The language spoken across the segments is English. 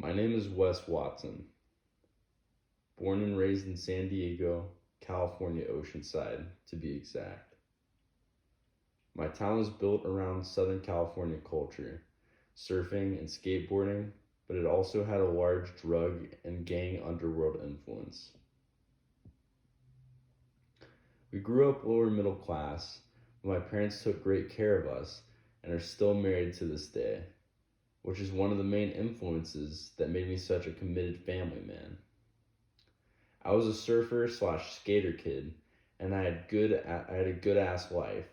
My name is Wes Watson, born and raised in San Diego, California, Oceanside, to be exact. My town was built around Southern California culture, surfing and skateboarding, but it also had a large drug and gang underworld influence. We grew up lower middle class, but my parents took great care of us and are still married to this day, which is one of the main influences that made me such a committed family man. I was a surfer slash skater kid, and I had a good ass life.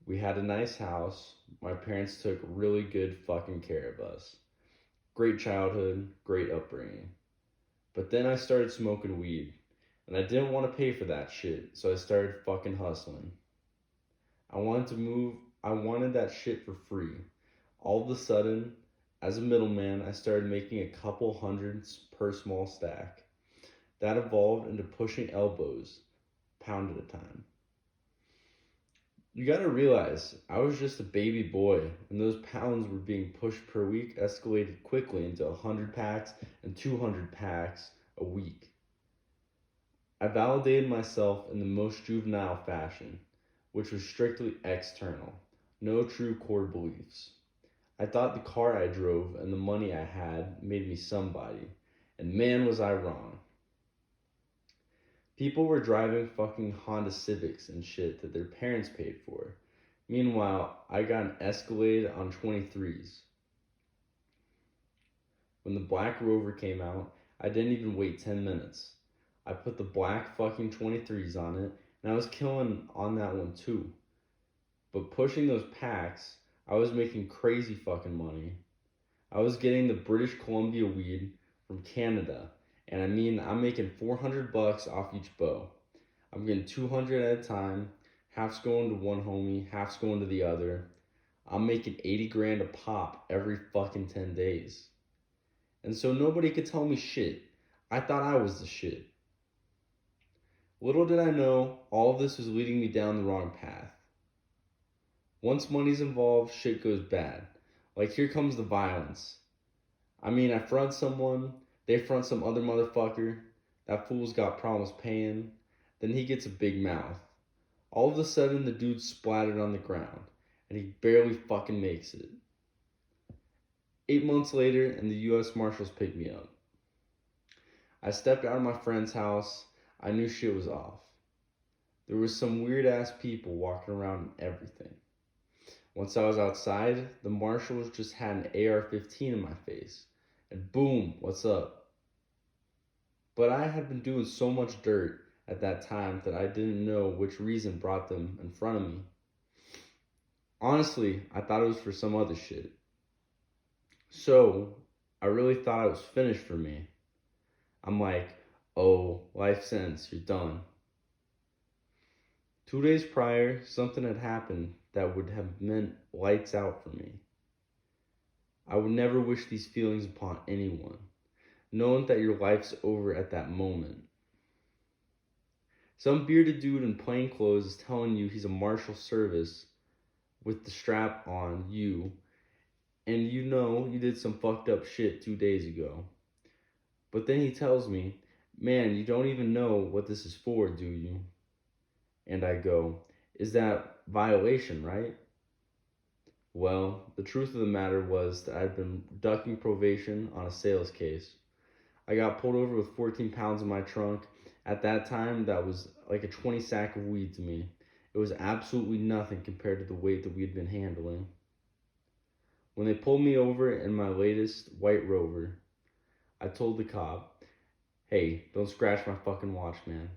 We had a nice house. My parents took really good fucking care of us. Great childhood, great upbringing. But then I started smoking weed, and I didn't want to pay for that shit, so I started fucking hustling. I wanted that shit for free. All of a sudden, as a middleman, I started making a couple hundreds per small stack. That evolved into pushing elbows, pound at a time. You gotta realize, I was just a baby boy, and those pounds were being pushed per week escalated quickly into 100 packs and 200 packs a week. I validated myself in the most juvenile fashion, which was strictly external, no true core beliefs. I thought the car I drove and the money I had made me somebody, and man was I wrong. People were driving fucking Honda Civics and shit that their parents paid for. Meanwhile, I got an Escalade on 23s. When the Black Rover came out, I didn't even wait 10 minutes. I put the black fucking 23s on it, and I was killing on that one too. But pushing those packs, I was making crazy fucking money. I was getting the British Columbia weed from Canada, and I mean, I'm making $400 off each bow. I'm getting 200 at a time, half's going to one homie, half's going to the other. I'm making 80 grand a pop every fucking 10 days. And so nobody could tell me shit. I thought I was the shit. Little did I know, all of this was leading me down the wrong path. Once money's involved, shit goes bad. Like, here comes the violence. I mean, I front someone, they front some other motherfucker, that fool's got problems paying, then he gets a big mouth. All of a sudden, the dude's splattered on the ground, and he barely fucking makes it. 8 months later, and the U.S. Marshals picked me up. I stepped out of my friend's house. I knew shit was off. There was some weird ass people walking around and everything. Once I was outside, the marshals just had an AR-15 in my face. And boom, what's up? But I had been doing so much dirt at that time that I didn't know which reason brought them in front of me. Honestly, I thought it was for some other shit. So, I really thought it was finished for me. I'm like, oh, life sentence, you're done. 2 days prior, something had happened that would have meant lights out for me. I would never wish these feelings upon anyone, knowing that your life's over at that moment. Some bearded dude in plain clothes is telling you he's a marshal service with the strap on you, and you know you did some fucked up shit 2 days ago. But then he tells me, man, you don't even know what this is for, do you? And I go, is that violation, right? Well, the truth of the matter was that I'd been ducking probation on a sales case. I got pulled over with 14 pounds in my trunk. At that time, that was like a 20 sack of weed to me. It was absolutely nothing compared to the weight that we'd been handling. When they pulled me over in my latest white Rover, I told the cop, hey, don't scratch my fucking watch, man.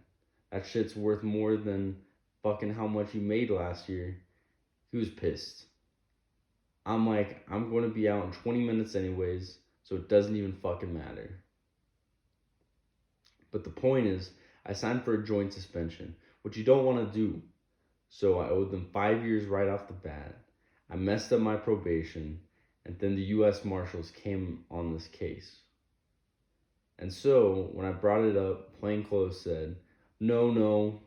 That shit's worth more than fucking how much you made last year. He was pissed. I'm like, I'm going to be out in 20 minutes anyways, so it doesn't even fucking matter. But the point is, I signed for a joint suspension, which you don't want to do. So I owed them 5 years right off the bat. I messed up my probation, and then the U.S. Marshals came on this case. And so, when I brought it up, Plainclothes said, no,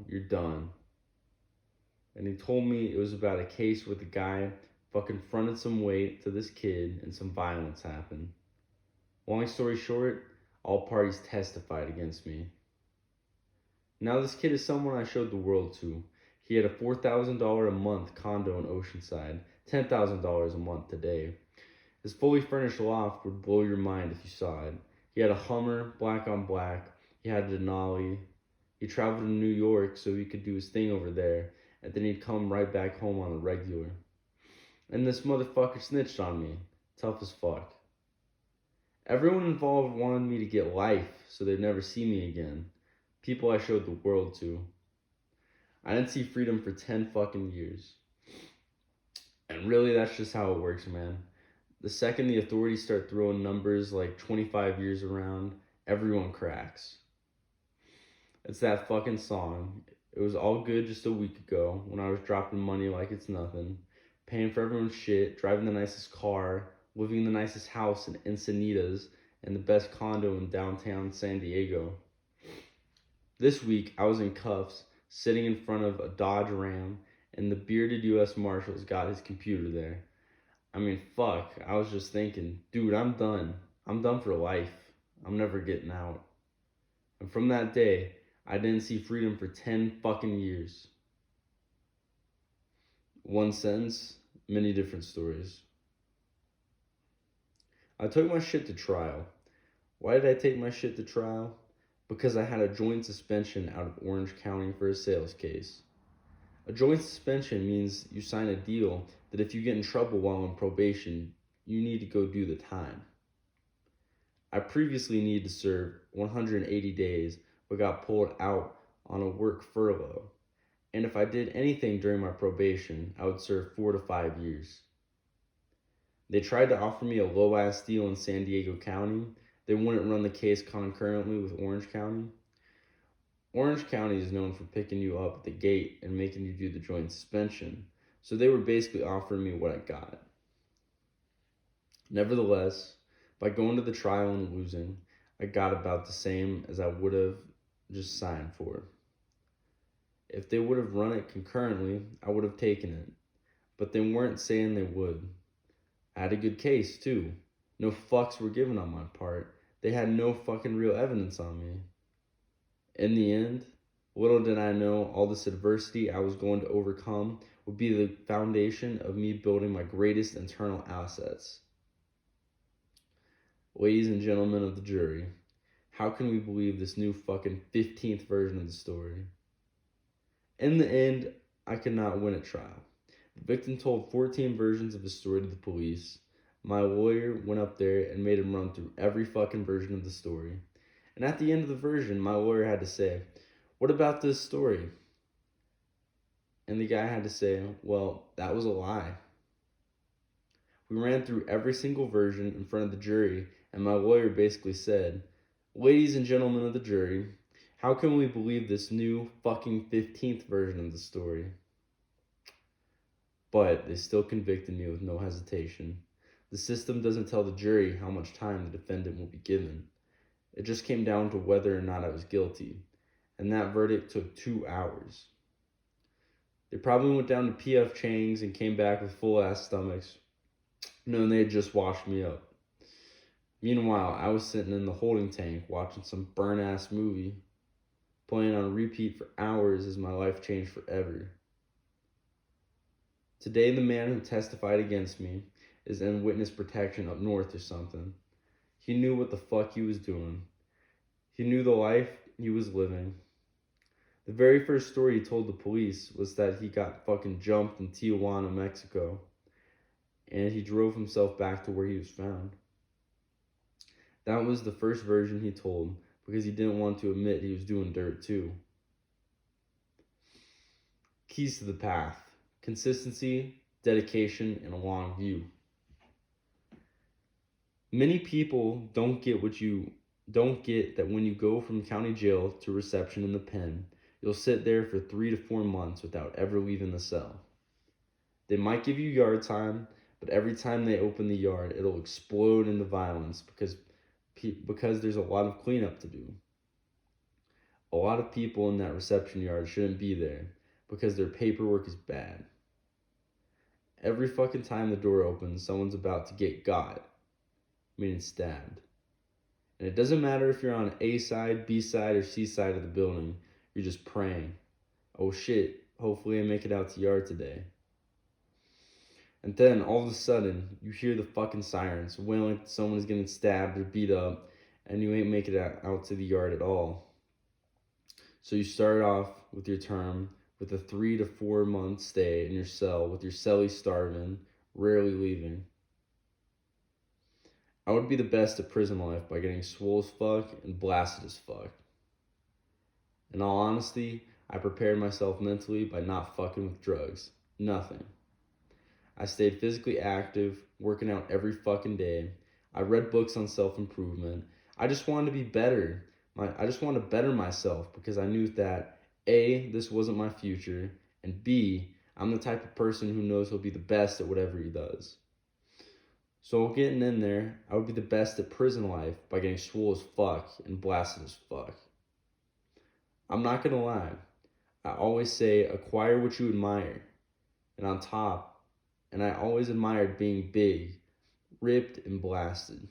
you're done. And he told me it was about a case with a guy fucking fronted some weight to this kid, and some violence happened. Long story short, all parties testified against me. Now this kid is someone I showed the world to. He had a $4,000 a month condo in Oceanside, $10,000 a month today. His fully furnished loft would blow your mind if you saw it. He had a Hummer, black on black. He had a Denali. He traveled to New York so he could do his thing over there, and then he'd come right back home on the regular. And this motherfucker snitched on me. Tough as fuck. Everyone involved wanted me to get life so they'd never see me again. People I showed the world to. I didn't see freedom for 10 fucking years. And really, that's just how it works, man. The second the authorities start throwing numbers like 25 years around, everyone cracks. It's that fucking song. It was all good just a week ago when I was dropping money like it's nothing, paying for everyone's shit, driving the nicest car, living in the nicest house in Encinitas, and the best condo in downtown San Diego. This week, I was in cuffs, sitting in front of a Dodge Ram, and the bearded U.S. Marshals got his computer there. I mean, fuck, I was just thinking, dude, I'm done. I'm done for life. I'm never getting out. And from that day, I didn't see freedom for 10 fucking years. One sentence, many different stories. I took my shit to trial. Why did I take my shit to trial? Because I had a joint suspension out of Orange County for a sales case. A joint suspension means you sign a deal that if you get in trouble while on probation, you need to go do the time. I previously needed to serve 180 days, but got pulled out on a work furlough. And if I did anything during my probation, I would serve 4 to 5 years. They tried to offer me a low-ass deal in San Diego County. They wouldn't run the case concurrently with Orange County. Orange County is known for picking you up at the gate and making you do the joint suspension, so they were basically offering me what I got. Nevertheless, by going to the trial and losing, I got about the same as I would have just signed for. If they would have run it concurrently, I would have taken it, but they weren't saying they would. I had a good case, too. No fucks were given on my part. They had no fucking real evidence on me. In the end, little did I know all this adversity I was going to overcome would be the foundation of me building my greatest internal assets. Ladies and gentlemen of the jury, how can we believe this new fucking 15th version of the story? In the end, I could not win at trial. The victim told 14 versions of the story to the police. My lawyer went up there and made him run through every fucking version of the story. And at the end of the version, my lawyer had to say, "What about this story?" And the guy had to say, "Well, that was a lie." We ran through every single version in front of the jury, and my lawyer basically said, "Ladies and gentlemen of the jury, how can we believe this new fucking 15th version of the story?" But they still convicted me with no hesitation. The system doesn't tell the jury how much time the defendant will be given. It just came down to whether or not I was guilty, and that verdict took 2 hours. They probably went down to P.F. Chang's and came back with full-ass stomachs, knowing they had just washed me up. Meanwhile, I was sitting in the holding tank watching some burn-ass movie, playing on repeat for hours as my life changed forever. Today, the man who testified against me is in witness protection up north or something. He knew what the fuck he was doing. He knew the life he was living. The very first story he told the police was that he got fucking jumped in Tijuana, Mexico, and he drove himself back to where he was found. That was the first version he told because he didn't want to admit he was doing dirt too. Keys to the path: consistency, dedication, and a long view. Many people don't get that when you go from county jail to reception in the pen, you'll sit there for 3 to 4 months without ever leaving the cell. They might give you yard time, but every time they open the yard, it'll explode into violence because there's a lot of cleanup to do. A lot of people in that reception yard shouldn't be there because their paperwork is bad. every fucking time the door opens, someone's about to get got, meaning stabbed. And it doesn't matter if you're on A side, B side, or C side of the building, you're just praying. Oh shit, hopefully I make it out to yard today. And then all of a sudden, you hear the fucking sirens wailing someone's getting stabbed or beat up, and you ain't make it out to the yard at all. So you start off with your term with a 3 to 4 month stay in your cell with your cellie starving, rarely leaving. I would be the best at prison life by getting swole as fuck and blasted as fuck. In all honesty, I prepared myself mentally by not fucking with drugs. Nothing. I stayed physically active, working out every fucking day. I read books on self-improvement. I just wanted to be better. I just wanted to better myself because I knew that A, this wasn't my future, and B, I'm the type of person who knows he'll be the best at whatever he does. So getting in there, I would be the best at prison life by getting swole as fuck and blasted as fuck. I'm not gonna lie. I always say acquire what you admire. And I always admired being big, ripped, and blasted.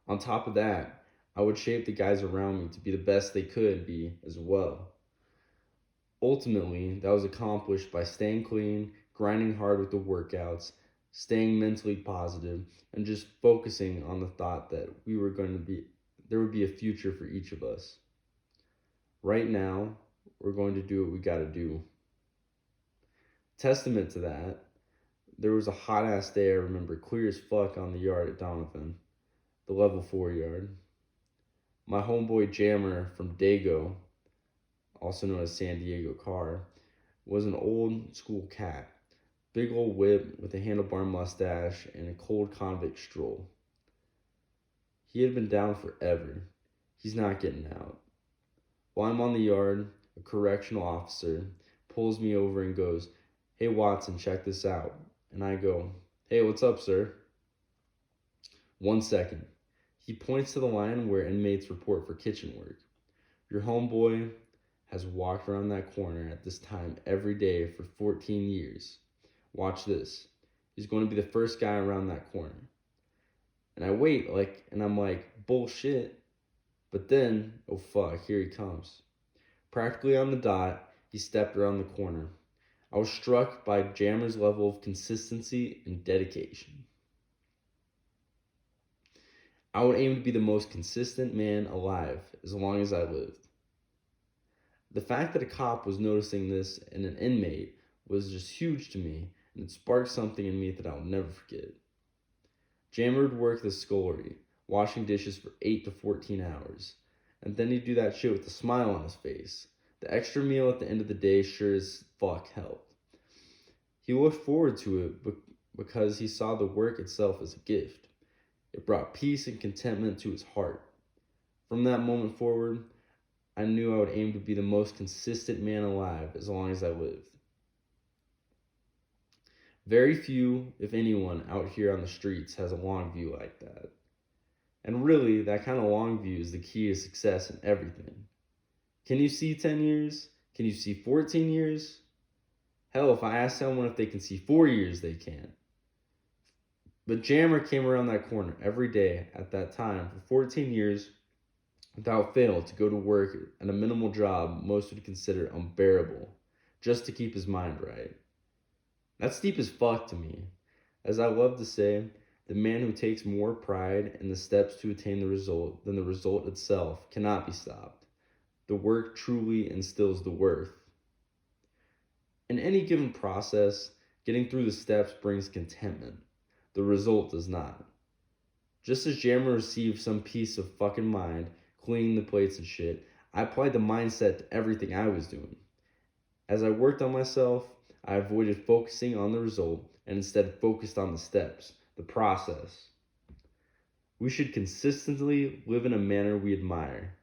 On top of that, I would shape the guys around me to be the best they could be as well. Ultimately, that was accomplished by staying clean, grinding hard with the workouts, staying mentally positive, and just focusing on the thought that there would be a future for each of us. Right now, we're going to do what we gotta do. Testament to that, there was a hot ass day I remember clear as fuck on the yard at Donovan, the level 4 yard. My homeboy Jammer from Dago, also known as San Diego Car, was an old school cat. Big old whip with a handlebar mustache and a cold convict stroll. He had been down forever. He's not getting out. While I'm on the yard, a correctional officer pulls me over and goes, "Hey Watson, check this out." And I go, "Hey, what's up, sir?" 1 second. He points to the line where inmates report for kitchen work. Your homeboy has walked around that corner at this time every day for 14 years. Watch this. He's going to be the first guy around that corner. And I wait, and I'm like, bullshit. But then, oh fuck, here he comes. Practically on the dot, he stepped around the corner. I was struck by Jammer's level of consistency and dedication. I would aim to be the most consistent man alive as long as I lived. The fact that a cop was noticing this in an inmate was just huge to me, and it sparked something in me that I'll never forget. Jammer would work the scullery, washing dishes for 8 to 14 hours, and then he'd do that shit with a smile on his face. The extra meal at the end of the day sure as fuck helped. He looked forward to it because he saw the work itself as a gift. It brought peace and contentment to his heart. From that moment forward, I knew I would aim to be the most consistent man alive as long as I lived. Very few, if anyone, out here on the streets has a long view like that. And really, that kind of long view is the key to success in everything. Can you see 10 years? Can you see 14 years? Hell, if I ask someone if they can see 4 years, they can. But Jammer came around that corner every day at that time for 14 years without fail to go to work at a minimal job most would consider unbearable, just to keep his mind right. That's deep as fuck to me. As I love to say, the man who takes more pride in the steps to attain the result than the result itself cannot be stopped. The work truly instills the worth. In any given process, getting through the steps brings contentment. The result does not. Just as Jammer received some peace of fucking mind, cleaning the plates and shit, I applied the mindset to everything I was doing. As I worked on myself, I avoided focusing on the result and instead focused on the steps, the process. We should consistently live in a manner we admire,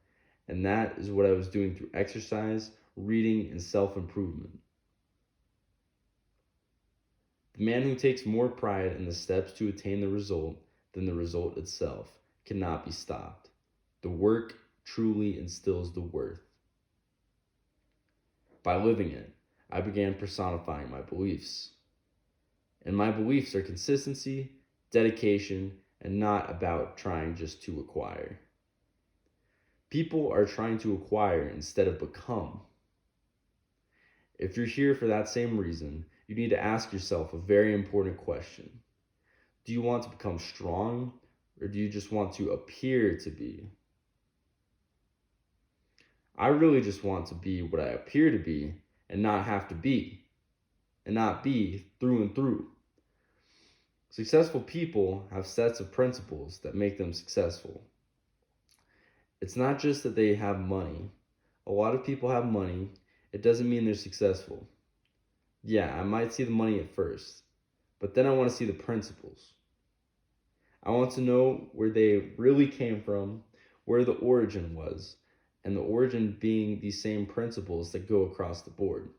and that is what I was doing through exercise, reading, and self-improvement. The man who takes more pride in the steps to attain the result than the result itself cannot be stopped. The work truly instills the worth. By living it, I began personifying my beliefs. And my beliefs are consistency, dedication, and not about trying just to acquire. People are trying to acquire instead of become. If you're here for that same reason, you need to ask yourself a very important question. Do you want to become strong, or do you just want to appear to be? I really just want to be what I appear to be and not have to be, and not be through and through. Successful people have sets of principles that make them successful. It's not just that they have money. A lot of people have money. It doesn't mean they're successful. Yeah, I might see the money at first, but then I want to see the principles. I want to know where they really came from, where the origin was, and the origin being these same principles that go across the board.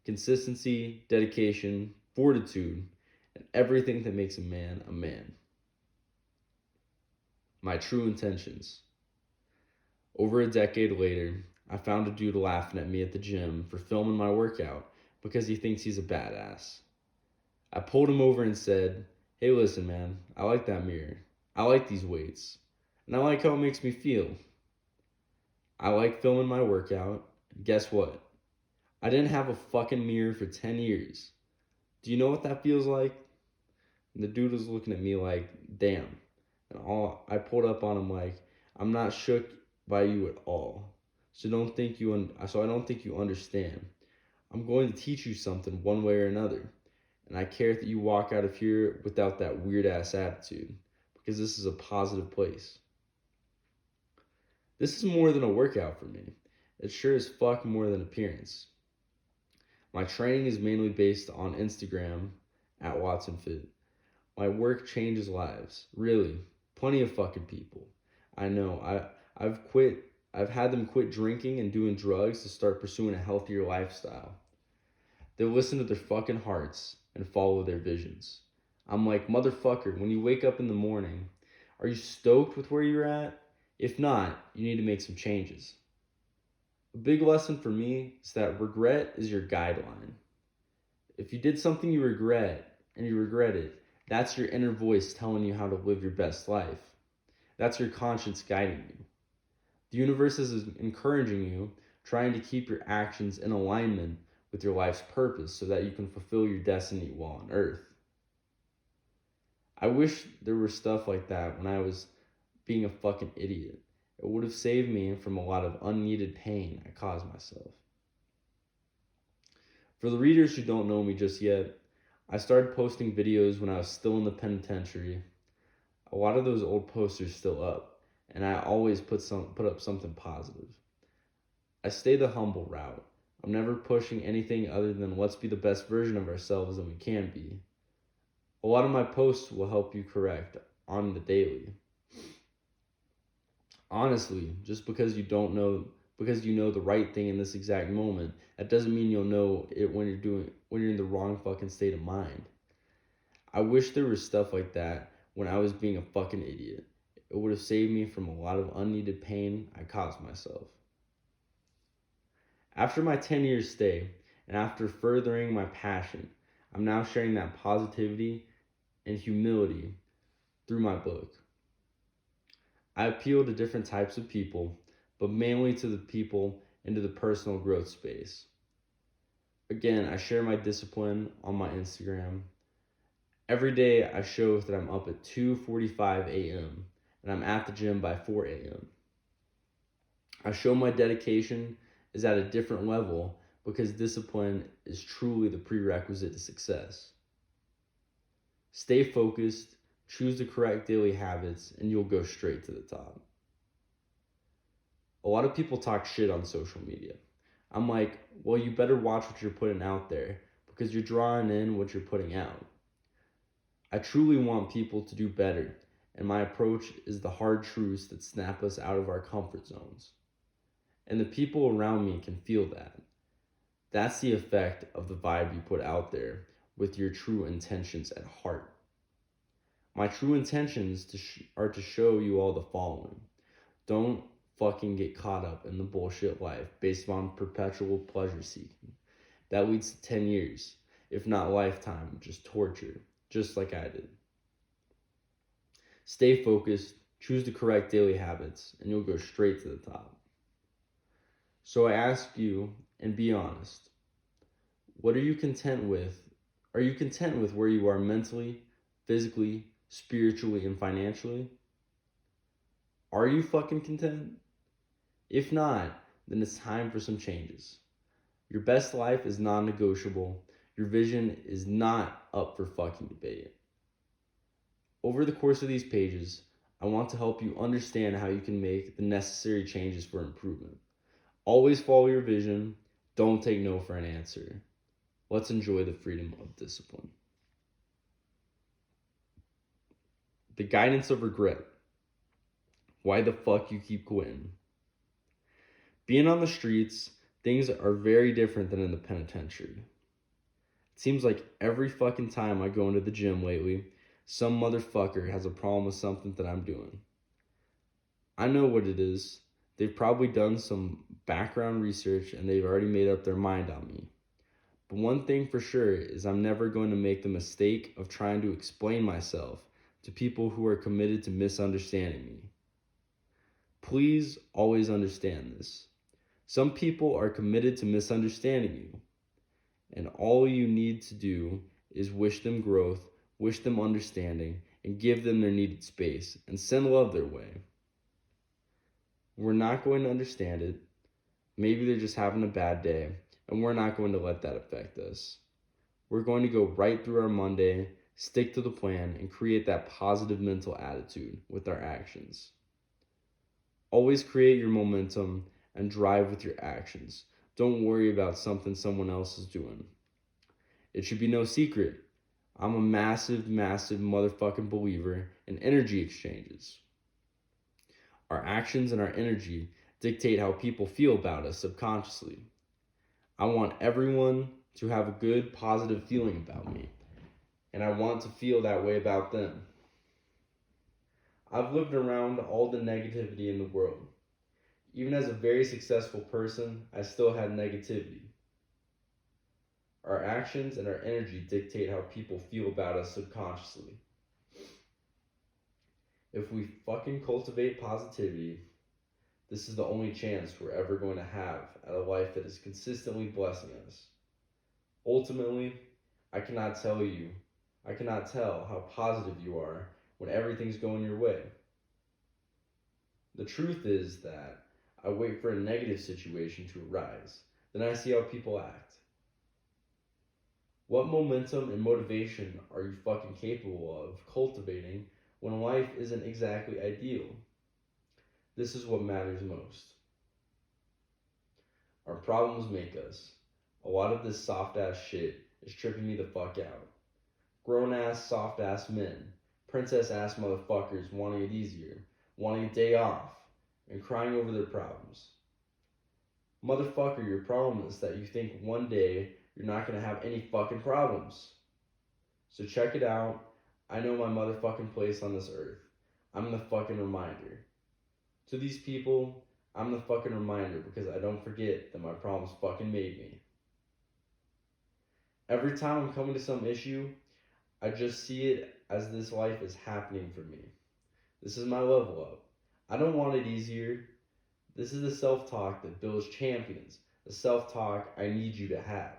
Consistency, dedication, fortitude, and everything that makes a man a man. My true intentions. Over a decade later, I found a dude laughing at me at the gym for filming my workout because he thinks he's a badass. I pulled him over and said, "Hey, listen, man, I like that mirror. I like these weights. And I like how it makes me feel. I like filming my workout. And guess what? I didn't have a fucking mirror for 10 years. Do you know what that feels like?" And the dude was looking at me like, damn. And I pulled up on him like, "I'm not shook by you at all. So I don't think you understand. I'm going to teach you something one way or another. And I care that you walk out of here without that weird ass attitude, because this is a positive place." This is more than a workout for me. It's sure as fuck more than appearance. My training is mainly based on Instagram at WatsonFit. My work changes lives. Really. Plenty of fucking people. I know. I've had them quit drinking and doing drugs to start pursuing a healthier lifestyle. They listen to their fucking hearts and follow their visions. I'm like, motherfucker, when you wake up in the morning, are you stoked with where you're at? If not, you need to make some changes. A big lesson for me is that regret is your guideline. If you did something you regret and you regret it, that's your inner voice telling you how to live your best life. That's your conscience guiding you. The universe is encouraging you, trying to keep your actions in alignment with your life's purpose so that you can fulfill your destiny while on earth. I wish there were stuff like that when I was being a fucking idiot. It would have saved me from a lot of unneeded pain I caused myself. For the readers who don't know me just yet, I started posting videos when I was still in the penitentiary. A lot of those old posts are still up, and I always put up something positive. I stay the humble route. I'm never pushing anything other than let's be the best version of ourselves that we can be. A lot of my posts will help you correct on the daily. Honestly, just because you know the right thing in this exact moment, that doesn't mean you'll know it when you're in the wrong fucking state of mind. I wish there was stuff like that when I was being a fucking idiot. It would have saved me from a lot of unneeded pain I caused myself. After my 10-year stay, and after furthering my passion, I'm now sharing that positivity and humility through my book. I appeal to different types of people, but mainly to the people into the personal growth space. Again, I share my discipline on my Instagram. Every day I show that I'm up at 2:45 a.m. and I'm at the gym by 4 a.m. I show my dedication is at a different level because discipline is truly the prerequisite to success. Stay focused, choose the correct daily habits, and you'll go straight to the top. A lot of people talk shit on social media. I'm like, well, you better watch what you're putting out there because you're drawing in what you're putting out. I truly want people to do better, and my approach is the hard truths that snap us out of our comfort zones. And the people around me can feel that. That's the effect of the vibe you put out there with your true intentions at heart. My true intentions are to show you all the following. Don't fucking get caught up in the bullshit life based on perpetual pleasure seeking. That leads to 10 years, if not lifetime, just torture. just like I did. Stay focused, choose the correct daily habits, and you'll go straight to the top. So I ask you, and be honest, what are you content with? Are you content with where you are mentally, physically, spiritually, and financially? Are you fucking content? If not, then it's time for some changes. Your best life is non-negotiable. Your vision is not up for fucking debate. Over the course of these pages, I want to help you understand how you can make the necessary changes for improvement. Always follow your vision. Don't take no for an answer. Let's enjoy the freedom of discipline. The guidance of regret. Why the fuck you keep quitting? Being on the streets, things are very different than in the penitentiary. It seems like every fucking time I go into the gym lately, some motherfucker has a problem with something that I'm doing. I know what it is. They've probably done some background research and they've already made up their mind on me. But one thing for sure is I'm never going to make the mistake of trying to explain myself to people who are committed to misunderstanding me. Please always understand this. Some people are committed to misunderstanding you, and all you need to do is wish them growth, wish them understanding, and give them their needed space, and send love their way. We're not going to understand it. Maybe they're just having a bad day, and we're not going to let that affect us. We're going to go right through our Monday, stick to the plan, and create that positive mental attitude with our actions. Always create your momentum and drive with your actions. Don't worry about something someone else is doing. It should be no secret. I'm a massive motherfucking believer in energy exchanges. Our actions and our energy dictate how people feel about us subconsciously. I want everyone to have a good, positive feeling about me, and I want to feel that way about them. I've lived around all the negativity in the world. Even as a very successful person, I still had negativity. Our actions and our energy dictate how people feel about us subconsciously. If we fucking cultivate positivity, this is the only chance we're ever going to have at a life that is consistently blessing us. Ultimately, I cannot tell how positive you are when everything's going your way. The truth is that I wait for a negative situation to arise, then I see how people act. What momentum and motivation are you fucking capable of cultivating when life isn't exactly ideal? This is what matters most. Our problems make us. A lot of this soft ass shit is tripping me the fuck out. Grown ass, soft ass men, princess ass motherfuckers wanting it easier, wanting a day off, and crying over their problems. Motherfucker, your problem is that you think one day you're not gonna have any fucking problems. So check it out. I know my motherfucking place on this earth. I'm the fucking reminder. To these people, I'm the fucking reminder because I don't forget that my problems fucking made me. Every time I'm coming to some issue, I just see it as this life is happening for me. This is my level up. I don't want it easier. This is the self-talk that builds champions. The self-talk I need you to have.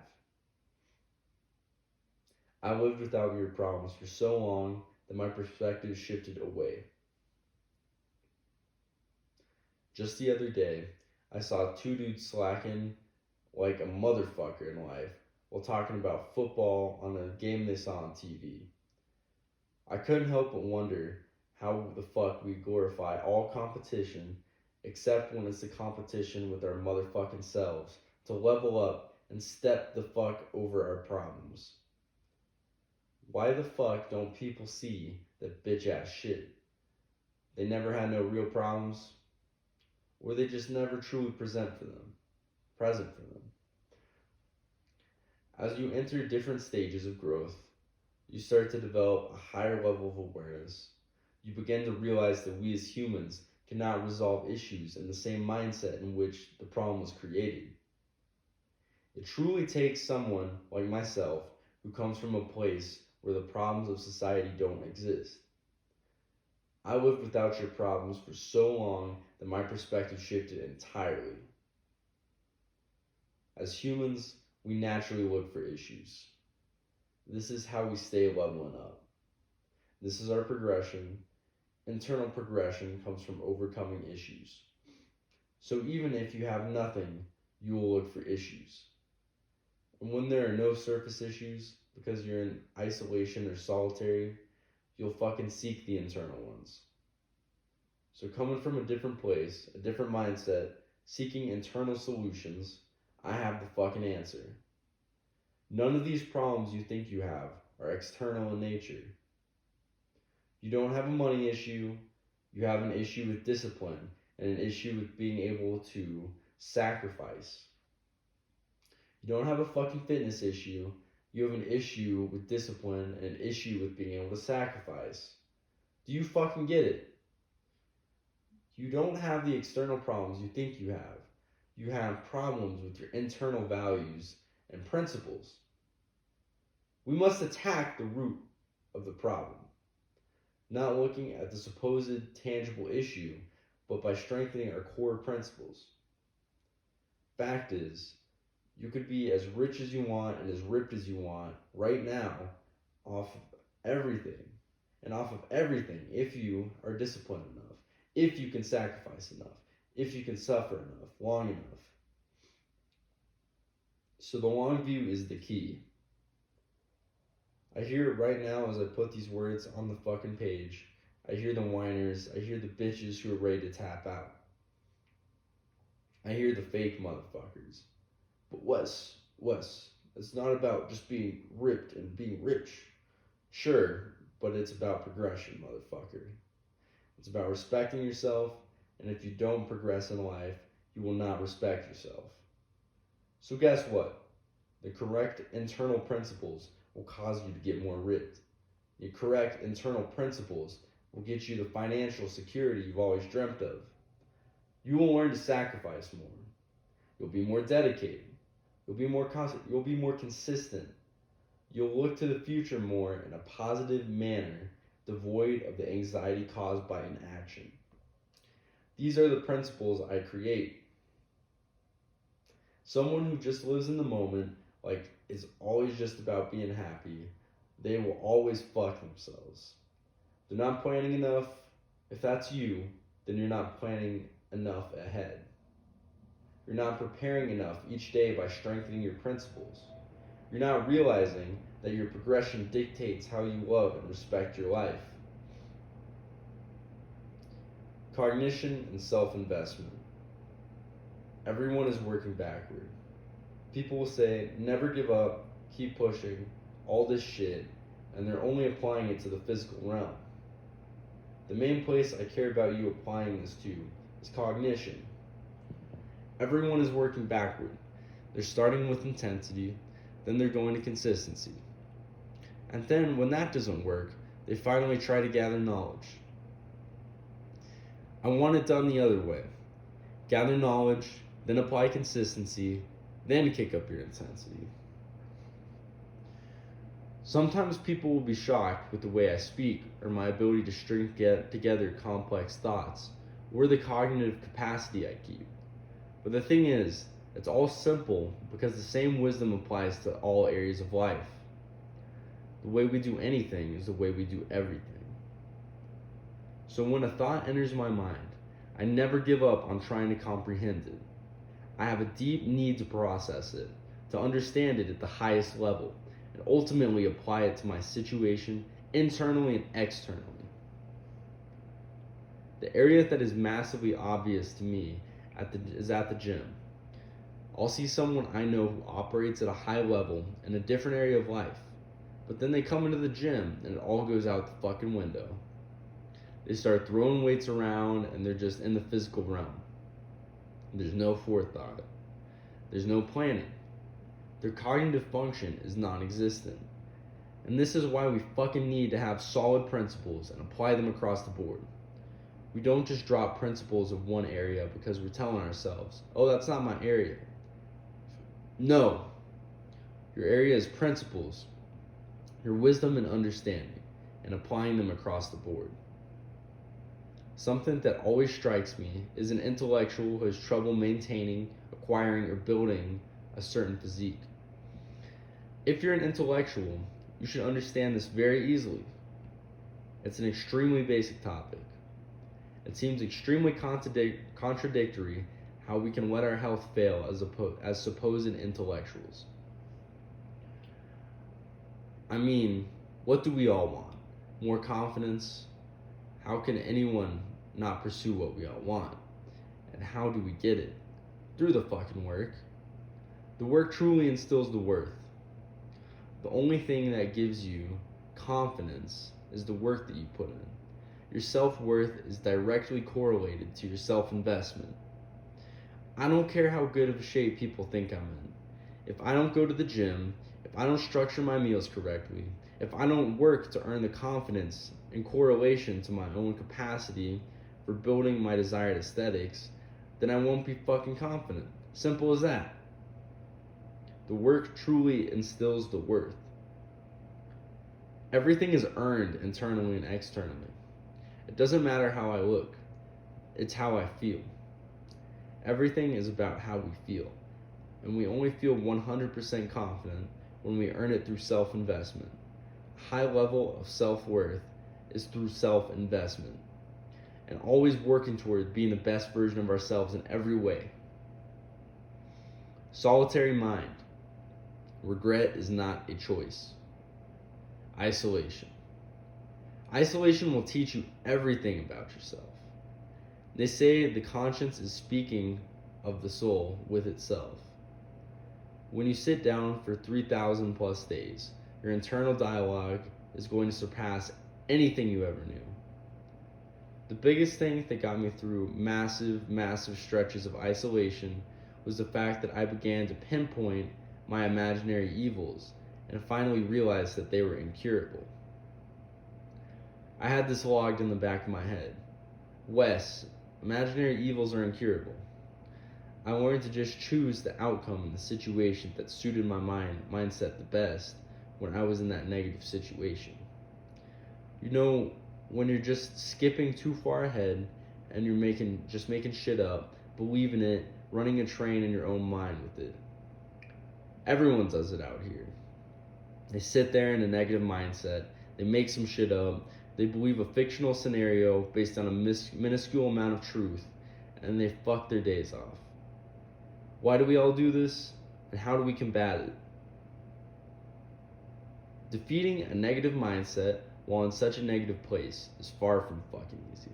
I lived without your problems for so long that my perspective shifted away. Just the other day, I saw two dudes slacking like a motherfucker in life while talking about football on a game they saw on TV. I couldn't help but wonder how the fuck we glorify all competition except when it's a competition with our motherfucking selves to level up and step the fuck over our problems. Why the fuck don't people see that bitch ass shit? They never had no real problems, or they just never truly present for them. As you enter different stages of growth, you start to develop a higher level of awareness. You begin to realize that we as humans cannot resolve issues in the same mindset in which the problem was created. It truly takes someone like myself who comes from a place where the problems of society don't exist. I lived without your problems for so long that my perspective shifted entirely. As humans, we naturally look for issues. This is how we stay leveling up. This is our progression. Internal progression comes from overcoming issues. So even if you have nothing, you will look for issues. And when there are no surface issues, because you're in isolation or solitary, you'll fucking seek the internal ones. So coming from a different place, a different mindset, seeking internal solutions, I have the fucking answer. None of these problems you think you have are external in nature. You don't have a money issue, you have an issue with discipline and an issue with being able to sacrifice. You don't have a fucking fitness issue, you have an issue with discipline and an issue with being able to sacrifice. Do you fucking get it? You don't have the external problems you think you have. You have problems with your internal values and principles. We must attack the root of the problem, not looking at the supposed tangible issue, but by strengthening our core principles. Fact is, you could be as rich as you want and as ripped as you want right now off of everything if you are disciplined enough, if you can sacrifice enough, if you can suffer enough, long enough. So the long view is the key. I hear it right now as I put these words on the fucking page. I hear the whiners, I hear the bitches who are ready to tap out. I hear the fake motherfuckers. But Wes, it's not about just being ripped and being rich. Sure, but it's about progression, motherfucker. It's about respecting yourself, and if you don't progress in life, you will not respect yourself. So guess what? The correct internal principles will cause you to get more ripped. The correct internal principles will get you the financial security you've always dreamt of. You will learn to sacrifice more. You'll be more dedicated. You'll be more consistent. You'll look to the future more in a positive manner, devoid of the anxiety caused by inaction. These are the principles I create. Someone who just lives in the moment, like is always just about being happy, they will always fuck themselves. They're not planning enough. If that's you, then you're not planning enough ahead. You're not preparing enough each day by strengthening your principles. You're not realizing that your progression dictates how you love and respect your life. Cognition and self-investment. Everyone is working backward. People will say, never give up, keep pushing, all this shit, and they're only applying it to the physical realm. The main place I care about you applying this to is cognition. Everyone is working backward. They're starting with intensity, then they're going to consistency. And then when that doesn't work, they finally try to gather knowledge. I want it done the other way. Gather knowledge, then apply consistency, then kick up your intensity. Sometimes people will be shocked with the way I speak or my ability to string together complex thoughts or the cognitive capacity I keep. But the thing is, it's all simple because the same wisdom applies to all areas of life. The way we do anything is the way we do everything. So when a thought enters my mind, I never give up on trying to comprehend it. I have a deep need to process it, to understand it at the highest level, and ultimately apply it to my situation internally and externally. The area that is massively obvious to me is at the gym. I'll see someone I know who operates at a high level in a different area of life, but then they come into the gym and it all goes out the fucking window. They start throwing weights around and they're just in the physical realm. There's no forethought. There's no planning. Their cognitive function is non-existent. And this is why we fucking need to have solid principles and apply them across the board. We don't just drop principles of one area because we're telling ourselves, oh, that's not my area. No. Your area is principles. your wisdom and understanding, and applying them across the board. Something that always strikes me is an intellectual who has trouble maintaining, acquiring, or building a certain physique. If you're an intellectual, you should understand this very easily. It's an extremely basic topic. It seems extremely contradictory how we can let our health fail as supposed intellectuals. I mean, what do we all want? More confidence? How can anyone not pursue what we all want? And how do we get it? Through the fucking work. The work truly instills the worth. The only thing that gives you confidence is the work that you put in. Your self-worth is directly correlated to your self-investment. I don't care how good of a shape people think I'm in. If I don't go to the gym, if I don't structure my meals correctly, if I don't work to earn the confidence in correlation to my own capacity for building my desired aesthetics, then I won't be fucking confident. Simple as that. The work truly instills the worth. Everything is earned internally and externally. It doesn't matter how I look. It's how I feel. Everything is about how we feel. And we only feel 100% confident when we earn it through self-investment. A high level of self-worth is through self-investment. And always working toward being the best version of ourselves in every way. Solitary mind. Regret is not a choice. Isolation. Isolation will teach you everything about yourself. They say the conscience is speaking of the soul with itself. When you sit down for 3,000 plus days, your internal dialogue is going to surpass anything you ever knew. The biggest thing that got me through massive stretches of isolation was the fact that I began to pinpoint my imaginary evils and finally realized that they were incurable. I had this logged in the back of my head. Wes, imaginary evils are incurable. I learned to just choose the outcome in the situation that suited my mindset the best when I was in that negative situation. You know, when you're just skipping too far ahead and you're just making shit up, believing it, running a train in your own mind with it. Everyone does it out here. They sit there in a negative mindset, they make some shit up, they believe a fictional scenario based on a minuscule amount of truth, and they fuck their days off. Why do we all do this, and how do we combat it? Defeating a negative mindset while in such a negative place is far from fucking easy.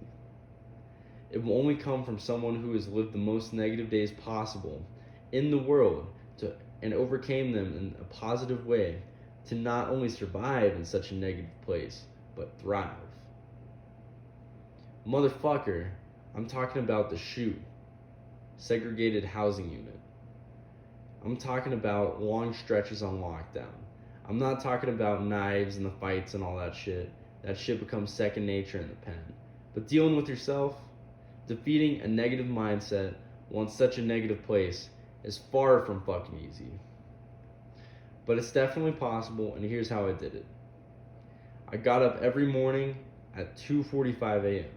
It will only come from someone who has lived the most negative days possible in the world and overcame them in a positive way to not only survive in such a negative place, but thrive. Motherfucker, I'm talking about the SHU, segregated housing unit. I'm talking about long stretches on lockdown. I'm not talking about knives and the fights and all that shit. That shit becomes second nature in the pen. But dealing with yourself, defeating a negative mindset while in such a negative place is far from fucking easy. But it's definitely possible, and here's how I did it. I got up every morning at 2:45 a.m.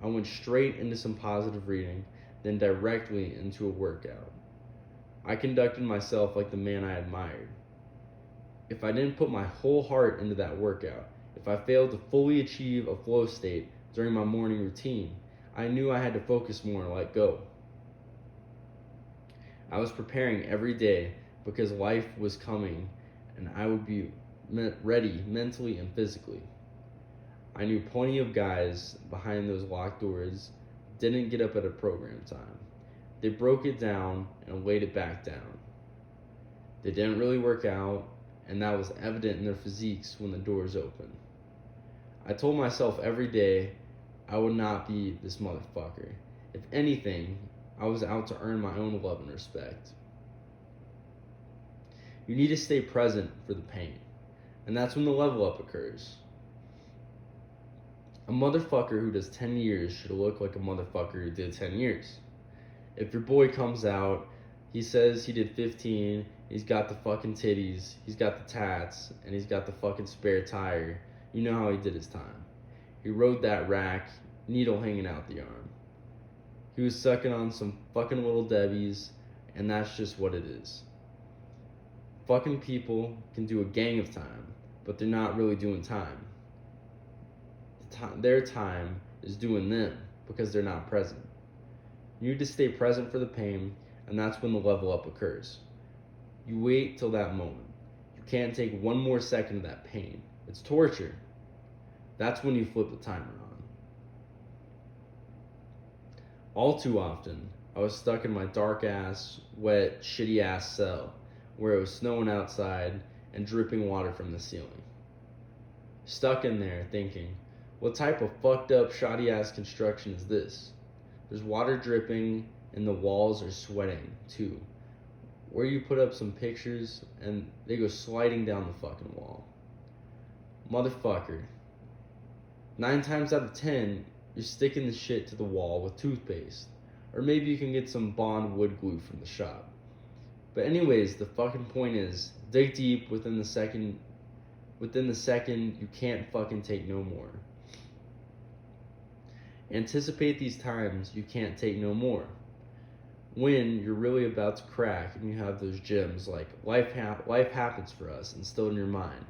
I went straight into some positive reading, then directly into a workout. I conducted myself like the man I admired. If I didn't put my whole heart into that workout, if I failed to fully achieve a flow state during my morning routine, I knew I had to focus more and let go. I was preparing every day because life was coming and I would be ready mentally and physically. I knew plenty of guys behind those locked doors didn't get up at a program time. They broke it down and laid it back down. They didn't really work out, and that was evident in their physiques when the doors opened. I told myself every day I would not be this motherfucker. If anything, I was out to earn my own love and respect. You need to stay present for the pain, and that's when the level up occurs. A motherfucker who does 10 years should look like a motherfucker who did 10 years. If your boy comes out He says he did 15, he's got the fucking titties, he's got the tats, and he's got the fucking spare tire. You know how he did his time. He rode that rack, needle hanging out the arm. He was sucking on some fucking little Debbies, and that's just what it is. Fucking people can do a gang of time, but they're not really doing time. Their time is doing them because they're not present. You need to stay present for the pain, and that's when the level up occurs. You wait till that moment. You can't take one more second of that pain. It's torture. That's when you flip the timer on. All too often, I was stuck in my dark ass, wet, shitty ass cell where it was snowing outside and dripping water from the ceiling. Stuck in there thinking, what type of fucked up, shoddy ass construction is this? There's water dripping and the walls are sweating too. Where you put up some pictures and they go sliding down the fucking wall. Motherfucker. 9 times out of 10, you're sticking the shit to the wall with toothpaste. Or maybe you can get some Bond wood glue from the shop. But anyways, the fucking point is, dig deep within the second you can't fucking take no more. Anticipate these times you can't take no more. When you're really about to crack and you have those gems like life happens for us instilled in your mind.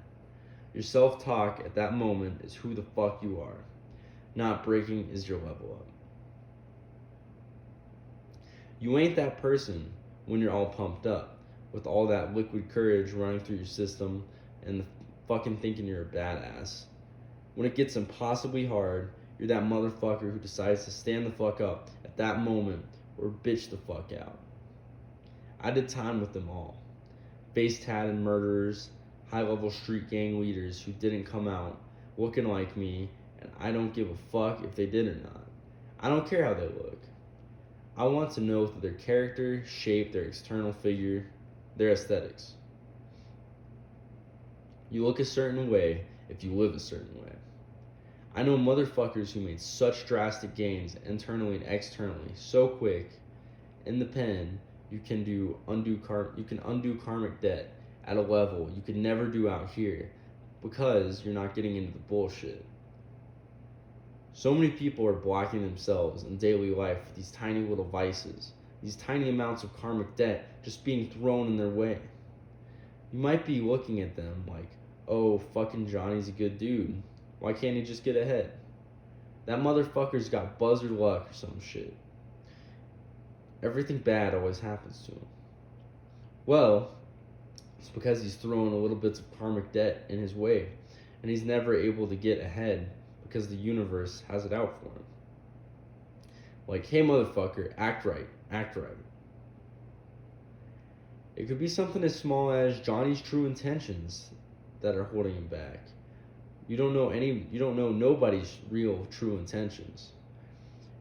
Your self-talk at that moment is who the fuck you are. Not breaking is your level up. You ain't that person when you're all pumped up with all that liquid courage running through your system and the fucking thinking you're a badass. When it gets impossibly hard, you're that motherfucker who decides to stand the fuck up at that moment or bitch the fuck out. I did time with them all. Face-tatted murderers, high-level street gang leaders who didn't come out looking like me, and I don't give a fuck if they did or not. I don't care how they look. I want to know their character, shape, their external figure, their aesthetics. You look a certain way if you live a certain way. I know motherfuckers who made such drastic gains internally and externally so quick. In the pen, you can undo karmic debt at a level you could never do out here because you're not getting into the bullshit. So many people are blocking themselves in daily life with these tiny little vices, these tiny amounts of karmic debt just being thrown in their way. You might be looking at them like, oh, fucking Johnny's a good dude. Why can't he just get ahead? That motherfucker's got buzzard luck or some shit. Everything bad always happens to him. Well, it's because he's throwing a little bits of karmic debt in his way, and he's never able to get ahead because the universe has it out for him. Like, hey motherfucker, act right, act right. It could be something as small as Johnny's true intentions that are holding him back. You don't know nobody's real true intentions.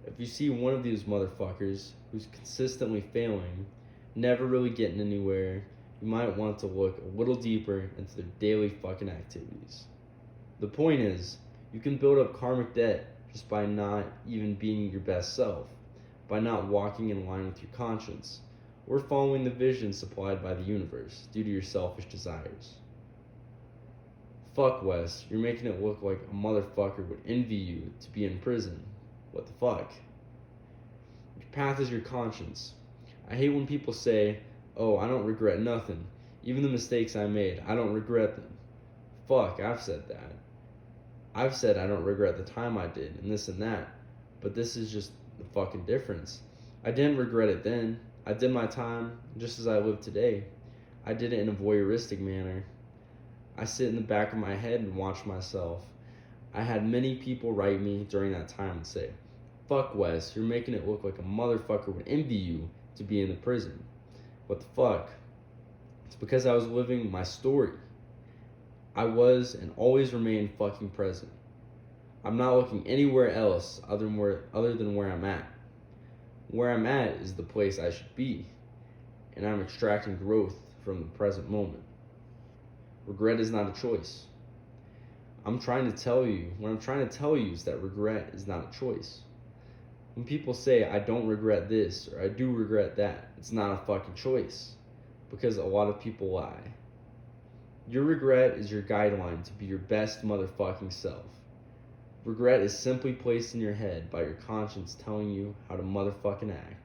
If you see one of these motherfuckers who's consistently failing, never really getting anywhere, you might want to look a little deeper into their daily fucking activities. The point is, you can build up karmic debt just by not even being your best self, by not walking in line with your conscience, or following the vision supplied by the universe due to your selfish desires. Fuck Wes, you're making it look like a motherfucker would envy you to be in prison. What the fuck? Your path is your conscience. I hate when people say, oh, I don't regret nothing. Even the mistakes I made, I don't regret them. Fuck, I've said that. I've said I don't regret the time I did and this and that. But this is just the fucking difference. I didn't regret it then. I did my time just as I live today. I did it in a voyeuristic manner. I sit in the back of my head and watch myself. I had many people write me during that time and say, fuck Wes, you're making it look like a motherfucker would envy you to be in the prison. What the fuck? It's because I was living my story. I was and always remain fucking present. I'm not looking anywhere else other than where I'm at. Where I'm at is the place I should be, and I'm extracting growth from the present moment. Regret is not a choice. What I'm trying to tell you is that regret is not a choice. When people say, I don't regret this or I do regret that, it's not a fucking choice. Because a lot of people lie. Your regret is your guideline to be your best motherfucking self. Regret is simply placed in your head by your conscience telling you how to motherfucking act.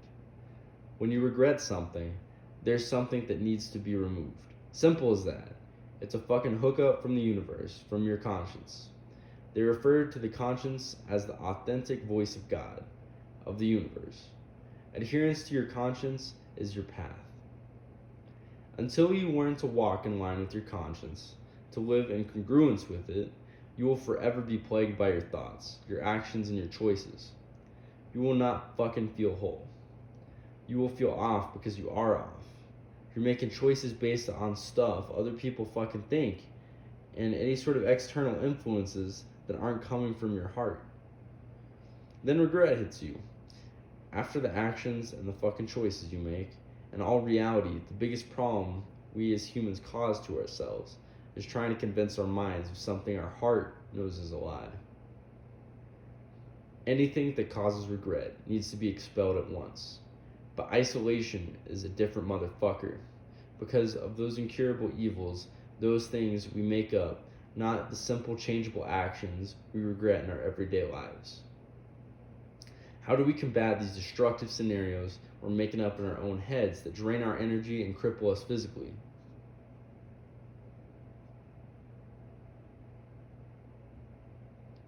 When you regret something, there's something that needs to be removed. Simple as that. It's a fucking hookup from the universe, from your conscience. They refer to the conscience as the authentic voice of God, of the universe. Adherence to your conscience is your path. Until you learn to walk in line with your conscience, to live in congruence with it, you will forever be plagued by your thoughts, your actions, and your choices. You will not fucking feel whole. You will feel off because you are off. You're making choices based on stuff other people fucking think and any sort of external influences that aren't coming from your heart. Then regret hits you. After the actions and the fucking choices you make, in all reality, the biggest problem we as humans cause to ourselves is trying to convince our minds of something our heart knows is a lie. Anything that causes regret needs to be expelled at once. But isolation is a different motherfucker. Because of those incurable evils, those things we make up, not the simple changeable actions we regret in our everyday lives. How do we combat these destructive scenarios we're making up in our own heads that drain our energy and cripple us physically?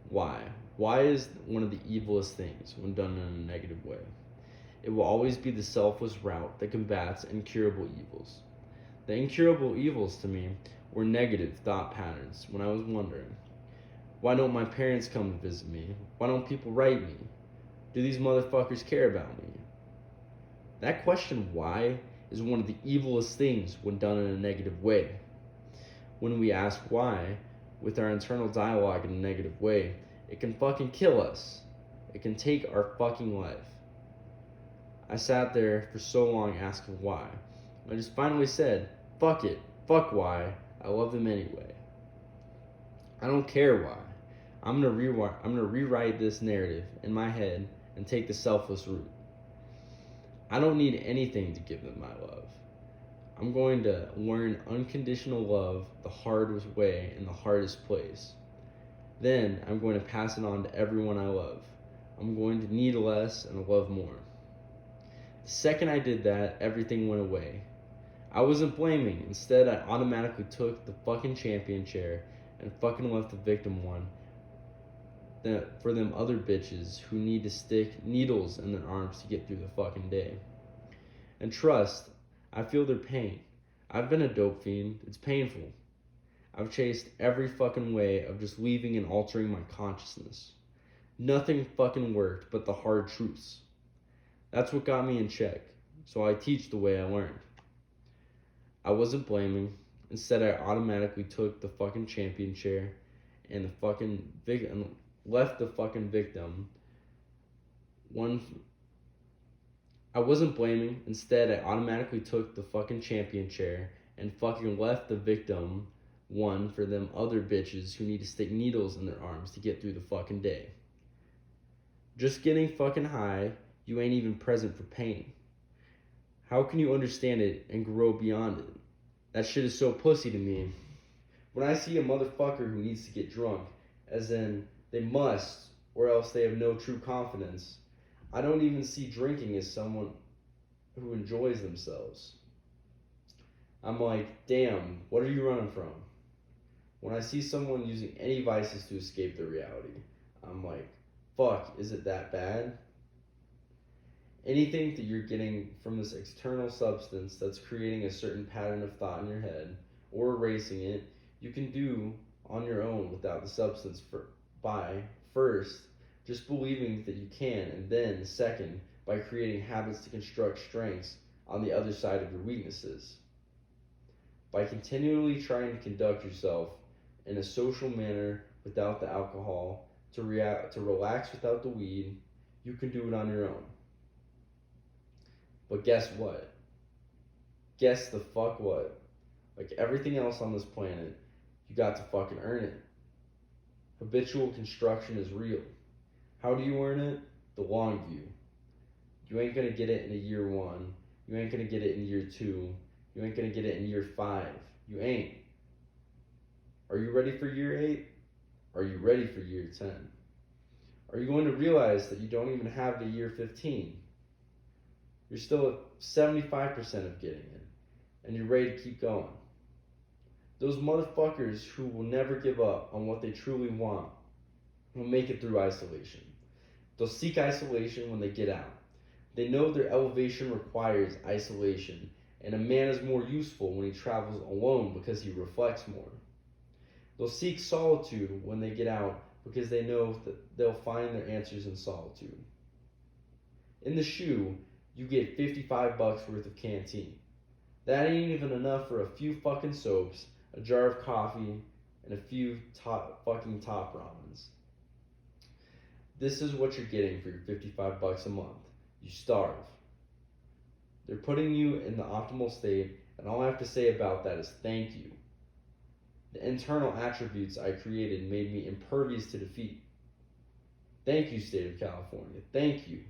Why? Why is one of the evilest things when done in a negative way? It will always be the selfless route that combats incurable evils. The incurable evils to me were negative thought patterns when I was wondering, why don't my parents come to visit me? Why don't people write me? Do these motherfuckers care about me? That question, why, is one of the evilest things when done in a negative way. When we ask why, with our internal dialogue in a negative way, it can fucking kill us. It can take our fucking life. I sat there for so long asking why. I just finally said, fuck it, fuck why, I love them anyway. I don't care why. I'm gonna rewrite this narrative in my head and take the selfless route. I don't need anything to give them my love. I'm going to learn unconditional love the hardest way in the hardest place. Then I'm going to pass it on to everyone I love. I'm going to need less and love more. The second I did that, everything went away. I wasn't blaming. Instead, I automatically took the fucking champion chair and fucking left the victim one for them other bitches who need to stick needles in their arms to get through the fucking day. And trust, I feel their pain. I've been a dope fiend. It's painful. I've chased every fucking way of just leaving and altering my consciousness. Nothing fucking worked but the hard truths. That's what got me in check, so I teach the way I learned. I wasn't blaming. Instead, I automatically took the fucking champion chair and the fucking victim, left the fucking victim one. I wasn't blaming. Instead, I automatically took the fucking champion chair and fucking left the victim one for them other bitches who need to stick needles in their arms to get through the fucking day. Just getting fucking high, you ain't even present for pain. How can you understand it and grow beyond it? That shit is so pussy to me. When I see a motherfucker who needs to get drunk, as in they must, or else they have no true confidence, I don't even see drinking as someone who enjoys themselves. I'm like, damn, what are you running from? When I see someone using any vices to escape their reality, I'm like, fuck, is it that bad? Anything that you're getting from this external substance that's creating a certain pattern of thought in your head, or erasing it, you can do on your own without the substance by, first, just believing that you can, and then, second, by creating habits to construct strengths on the other side of your weaknesses. By continually trying to conduct yourself in a social manner without the alcohol, to relax without the weed, you can do it on your own. But guess what? Guess the fuck what? Like everything else on this planet, you got to fucking earn it. Habitual construction is real. How do you earn it? the long view. You ain't gonna get it in a year 1. You ain't gonna get it in year 2. You ain't gonna get it in year 5. You ain't. Are you ready for year 8? Are you ready for year 10? Are you going to realize that you don't even have the year 15? You're still at 75% of getting it, and you're ready to keep going. Those motherfuckers who will never give up on what they truly want will make it through isolation. They'll seek isolation when they get out. They know their elevation requires isolation, and a man is more useful when he travels alone because he reflects more. They'll seek solitude when they get out because they know that they'll find their answers in solitude. In the shoe, you get $55 worth of canteen. That ain't even enough for a few fucking soaps, a jar of coffee, and a few top ramens. This is what you're getting for your $55 a month. You starve. They're putting you in the optimal state, and all I have to say about that is thank you. The internal attributes I created made me impervious to defeat. Thank you, state of California. Thank you.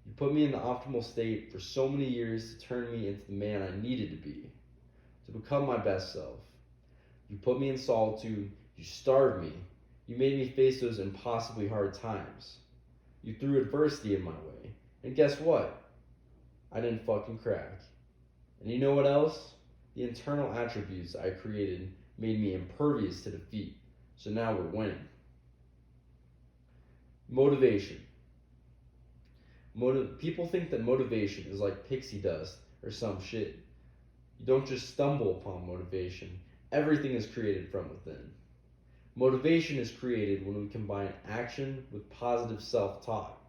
You put me in the optimal state for so many years to turn me into the man I needed to be, to become my best self. You put me in solitude. You starved me. You made me face those impossibly hard times. You threw adversity in my way. And guess what? I didn't fucking crack. And you know what else? The internal attributes I created made me impervious to defeat. So now we're winning. Motivation. People think that motivation is like pixie dust or some shit. You don't just stumble upon motivation. Everything is created from within. Motivation is created when we combine action with positive self-talk.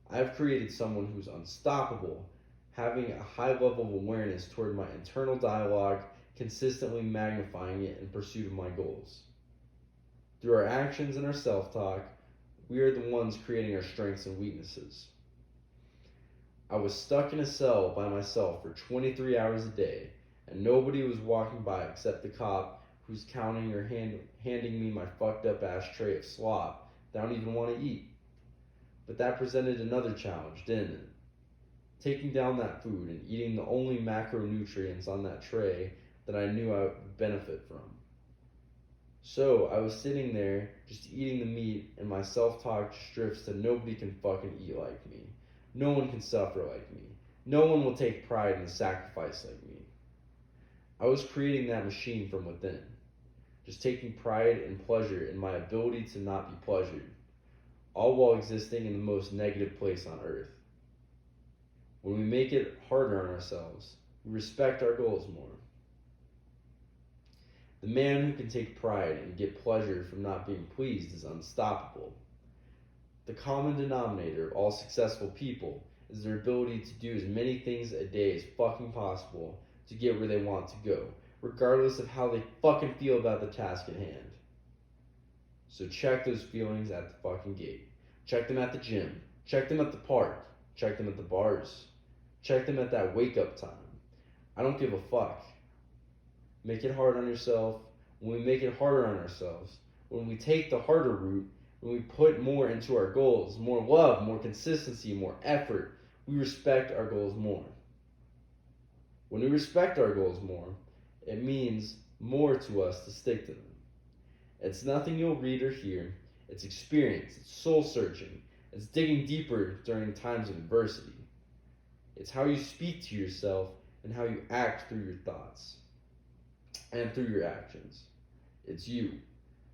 I've created someone who's unstoppable, having a high level of awareness toward my internal dialogue, consistently magnifying it in pursuit of my goals. Through our actions and our self-talk, we are the ones creating our strengths and weaknesses. I was stuck in a cell by myself for 23 hours a day, and nobody was walking by except the cop who's counting or handing me my fucked up ashtray of slop that I don't even want to eat. But that presented another challenge, didn't it? Taking down that food and eating the only macronutrients on that tray that I knew I would benefit from. So I was sitting there just eating the meat, and my self-talk drifts to nobody can fucking eat like me. No one can suffer like me. No one will take pride in a sacrifice like me. I was creating that machine from within, just taking pride and pleasure in my ability to not be pleasured, all while existing in the most negative place on earth. When we make it harder on ourselves, we respect our goals more. The man who can take pride and get pleasure from not being pleased is unstoppable. The common denominator of all successful people is their ability to do as many things a day as fucking possible to get where they want to go, regardless of how they fucking feel about the task at hand. So check those feelings at the fucking gate. Check them at the gym. Check them at the park. Check them at the bars. Check them at that wake-up time. I don't give a fuck. Make it hard on yourself. When we make it harder on ourselves, when we take the harder route, when we put more into our goals, more love, more consistency, more effort, we respect our goals more. When we respect our goals more, it means more to us to stick to them. It's nothing you'll read or hear. It's experience. It's soul-searching. It's digging deeper during times of adversity. It's how you speak to yourself and how you act through your thoughts and through your actions. It's you.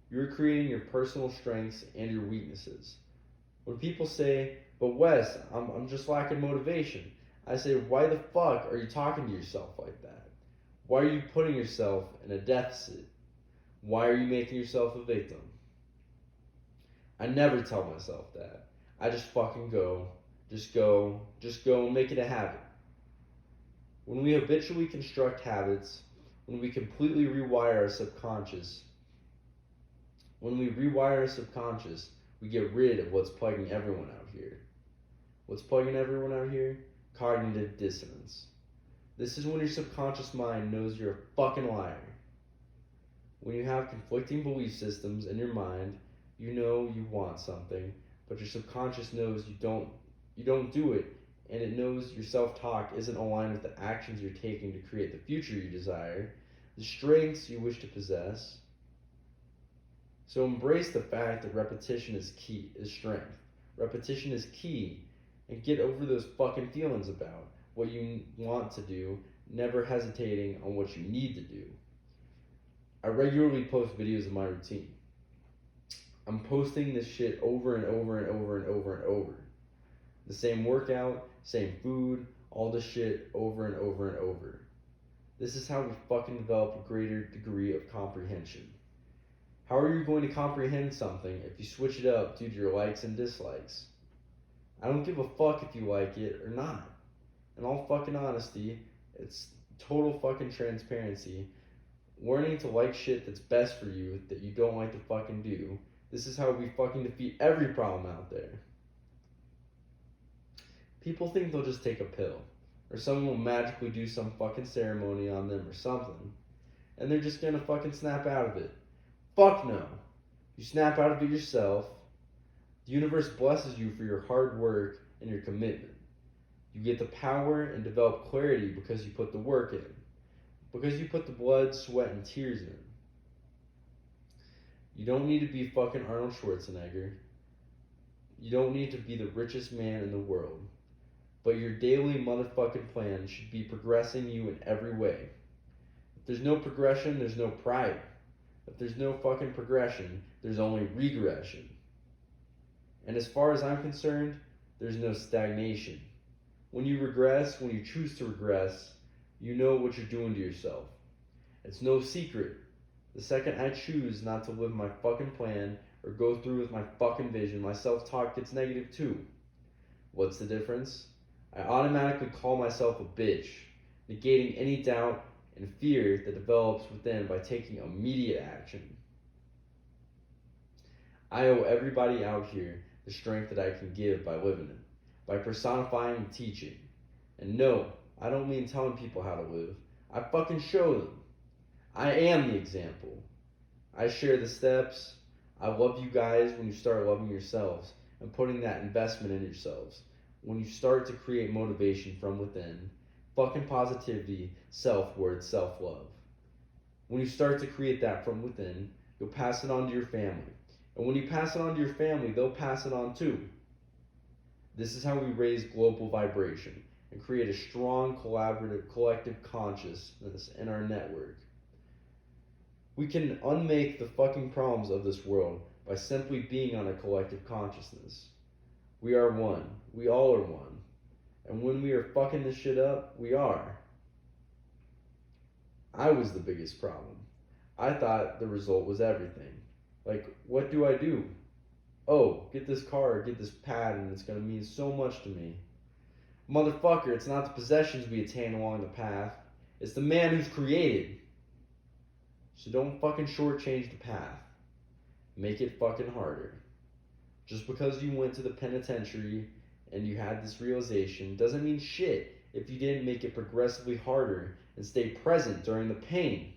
You're creating your personal strengths and your weaknesses. When people say, but Wes, I'm just lacking motivation, I say, why the fuck are you talking to yourself like that? Why are you putting yourself in a deficit? Why are you making yourself a victim? I never tell myself that. I just fucking go. Just go and make it a habit. When we habitually construct habits, when we completely rewire our subconscious, we get rid of what's plaguing everyone out here. What's plaguing everyone out here? Cognitive dissonance. This is when your subconscious mind knows you're a fucking liar. When you have conflicting belief systems in your mind, you know you want something, but your subconscious knows you don't do it, and it knows your self-talk isn't aligned with the actions you're taking to create the future you desire, the strengths you wish to possess. So embrace the fact that repetition is strength. Repetition is key, and get over those fucking feelings about what you want to do, never hesitating on what you need to do. I regularly post videos of my routine. I'm posting this shit over and over and over and over and over. The same workout, same food, all this shit over and over and over. This is how we fucking develop a greater degree of comprehension. How are you going to comprehend something if you switch it up due to your likes and dislikes? I don't give a fuck if you like it or not. In all fucking honesty, it's total fucking transparency. Learning to like shit that's best for you that you don't like to fucking do. This is how we fucking defeat every problem out there. People think they'll just take a pill, or someone will magically do some fucking ceremony on them or something, and they're just gonna fucking snap out of it. Fuck no. You snap out of it yourself. The universe blesses you for your hard work and your commitment. You get the power and develop clarity because you put the work in. Because you put the blood, sweat, and tears in. You don't need to be fucking Arnold Schwarzenegger. You don't need to be the richest man in the world. But your daily motherfucking plan should be progressing you in every way. If there's no progression, there's no pride. If there's no fucking progression, there's only regression. And as far as I'm concerned, there's no stagnation. When you regress, when you choose to regress, you know what you're doing to yourself. It's no secret. The second I choose not to live my fucking plan or go through with my fucking vision, my self-talk gets negative too. What's the difference? I automatically call myself a bitch, negating any doubt and fear that develops within by taking immediate action. I owe everybody out here the strength that I can give by living it, by personifying and teaching. And no, I don't mean telling people how to live. I fucking show them. I am the example. I share the steps. I love you guys when you start loving yourselves and putting that investment in yourselves. When you start to create motivation from within, fucking positivity, self-worth, self-love. When you start to create that from within, you'll pass it on to your family. And when you pass it on to your family, they'll pass it on too. This is how we raise global vibration and create a strong collaborative collective consciousness in our network. We can unmake the fucking problems of this world by simply being on a collective consciousness. We are one. We all are one. And when we are fucking this shit up, we are. I was the biggest problem. I thought the result was everything. Like, what do I do? Oh, get this car, get this pad, and it's gonna mean so much to me. Motherfucker, it's not the possessions we attain along the path. It's the man who's created. So don't fucking shortchange the path. Make it fucking harder. Just because you went to the penitentiary and you had this realization doesn't mean shit if you didn't make it progressively harder and stay present during the pain.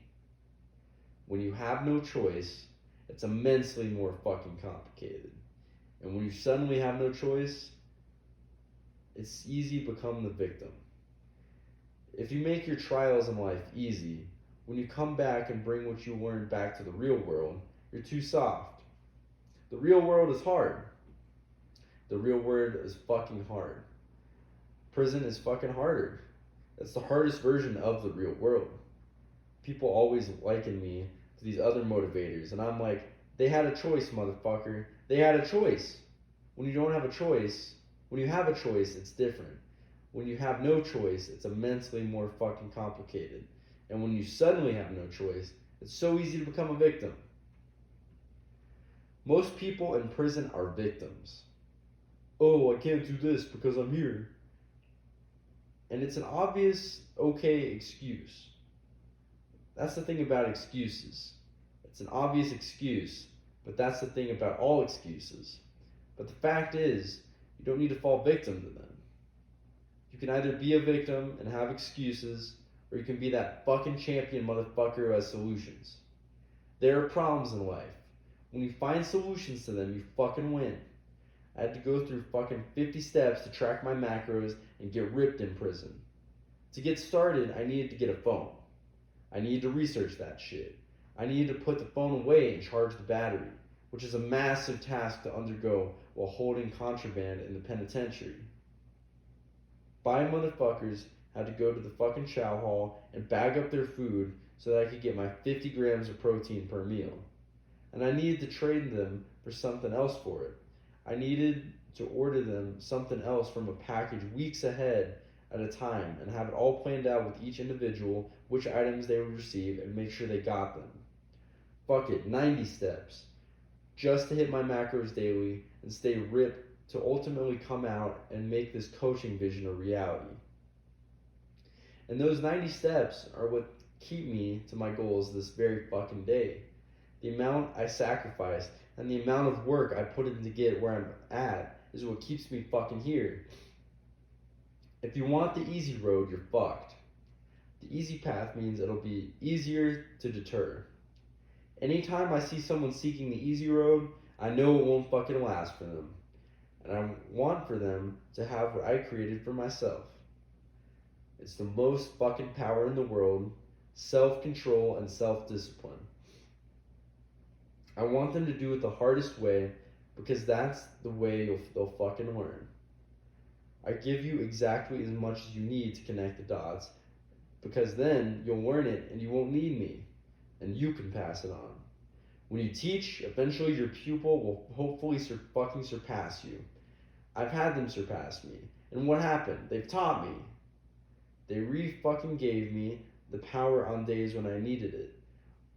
When you have no choice, it's immensely more fucking complicated. And when you suddenly have no choice, it's easy to become the victim. If you make your trials in life easy, when you come back and bring what you learned back to the real world, you're too soft. The real world is hard. The real world is fucking hard. Prison is fucking harder. It's the hardest version of the real world. People always liken me to these other motivators, and I'm like, they had a choice, motherfucker. They had a choice. When you don't have a choice, when you have a choice, it's different. When you have no choice, it's immensely more fucking complicated. And when you suddenly have no choice, it's so easy to become a victim. Most people in prison are victims. Oh, I can't do this because I'm here. And it's an obvious, okay excuse. That's the thing about excuses. It's an obvious excuse, but that's the thing about all excuses. But the fact is, you don't need to fall victim to them. You can either be a victim and have excuses, or you can be that fucking champion motherfucker who has solutions. There are problems in life. When you find solutions to them, you fucking win. I had to go through fucking 50 steps to track my macros and get ripped in prison. To get started, I needed to get a phone. I needed to research that shit. I needed to put the phone away and charge the battery, which is a massive task to undergo while holding contraband in the penitentiary. 5 motherfuckers had to go to the fucking chow hall and bag up their food so that I could get my 50 grams of protein per meal. And I needed to trade them for something else for it. I needed to order them something else from a package weeks ahead at a time and have it all planned out with each individual, which items they would receive, and make sure they got them. Fuck it, 90 steps. Just to hit my macros daily and stay ripped to ultimately come out and make this coaching vision a reality. And those 90 steps are what keep me to my goals this very fucking day. The amount I sacrificed and the amount of work I put in to get where I'm at is what keeps me fucking here. If you want the easy road, you're fucked. The easy path means it'll be easier to deter. Anytime I see someone seeking the easy road, I know it won't fucking last for them. And I want for them to have what I created for myself. It's the most fucking power in the world, self-control and self-discipline. I want them to do it the hardest way because that's the way they'll fucking learn. I give you exactly as much as you need to connect the dots because then you'll learn it and you won't need me and you can pass it on. When you teach, eventually your pupil will hopefully fucking surpass you. I've had them surpass me. And what happened? They've taught me. They re-fucking gave me the power on days when I needed it.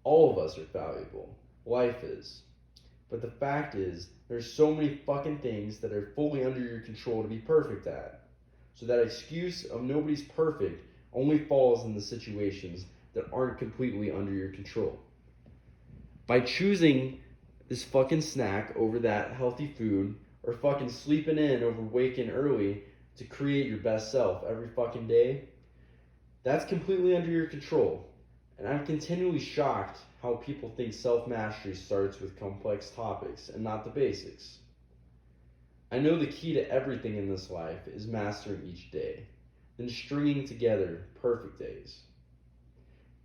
All of us are valuable. Life is. But the fact is, there's so many fucking things that are fully under your control to be perfect at. So that excuse of nobody's perfect only falls in the situations that aren't completely under your control. By choosing this fucking snack over that healthy food, or fucking sleeping in over waking early to create your best self every fucking day, that's completely under your control. And I'm continually shocked how people think self-mastery starts with complex topics and not the basics. I know the key to everything in this life is mastering each day, then stringing together perfect days.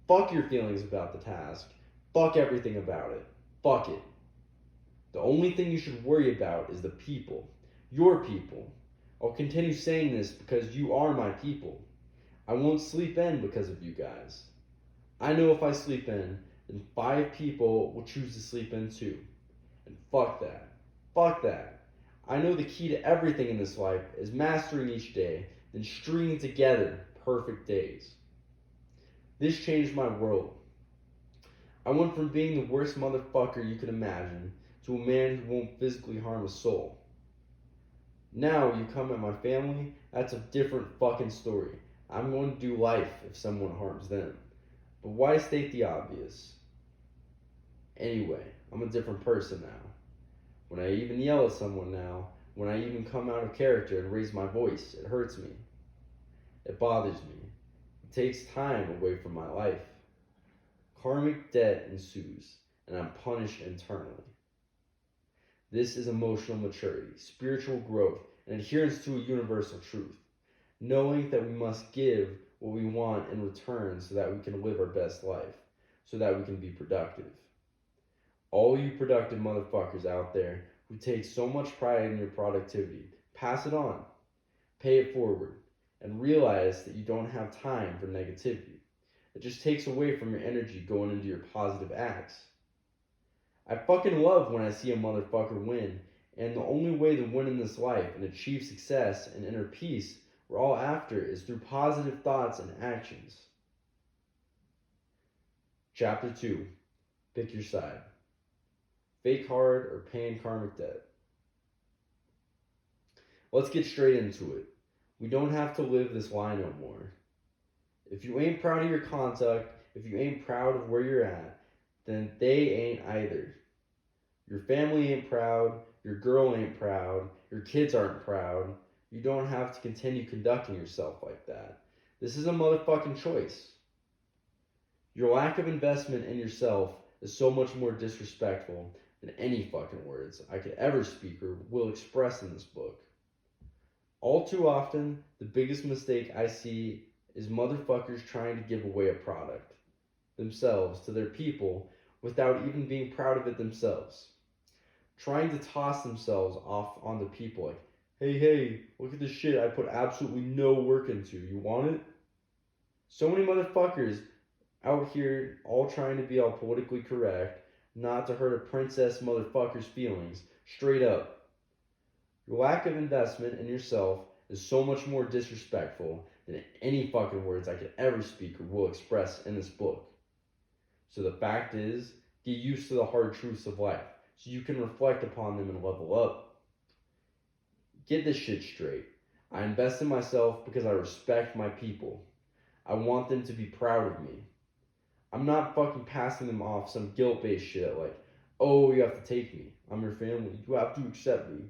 Fuck your feelings about the task. Fuck everything about it. Fuck it. The only thing you should worry about is the people. Your people. I'll continue saying this because you are my people. I won't sleep in because of you guys. I know if I sleep in, then 5 people will choose to sleep in too. And fuck that. Fuck that. I know the key to everything in this life is mastering each day, then stringing together perfect days. This changed my world. I went from being the worst motherfucker you could imagine to a man who won't physically harm a soul. Now you come at my family, that's a different fucking story. I'm going to do life if someone harms them. But why state the obvious? Anyway, I'm a different person now. When I even yell at someone now, when I even come out of character and raise my voice, it hurts me. It bothers me. It takes time away from my life. Karmic debt ensues, and I'm punished internally. This is emotional maturity, spiritual growth, and adherence to a universal truth. Knowing that we must give what we want in return so that we can live our best life, so that we can be productive. All you productive motherfuckers out there who take so much pride in your productivity, pass it on, pay it forward, and realize that you don't have time for negativity. It just takes away from your energy going into your positive acts. I fucking love when I see a motherfucker win, and the only way to win in this life and achieve success and inner peace we're all after is through positive thoughts and actions. Chapter 2. Pick your side. Fake hard or paying karmic debt. Let's get straight into it. We don't have to live this lie no more. If you ain't proud of your conduct, if you ain't proud of where you're at, then they ain't either. Your family ain't proud, your girl ain't proud, your kids aren't proud. You don't have to continue conducting yourself like that. This is a motherfucking choice. Your lack of investment in yourself is so much more disrespectful than any fucking words I could ever speak or will express in this book. All too often, the biggest mistake I see is motherfuckers trying to give away a product themselves to their people without even being proud of it themselves. Trying to toss themselves off onto people like, hey, look at this shit I put absolutely no work into. You want it? So many motherfuckers out here all trying to be all politically correct, not to hurt a princess motherfucker's feelings, straight up. Your lack of investment in yourself is so much more disrespectful than any fucking words I could ever speak or will express in this book. So the fact is, get used to the hard truths of life so you can reflect upon them and level up. Get this shit straight. I invest in myself because I respect my people. I want them to be proud of me. I'm not fucking passing them off some guilt-based shit like, oh, you have to take me. I'm your family. You have to accept me.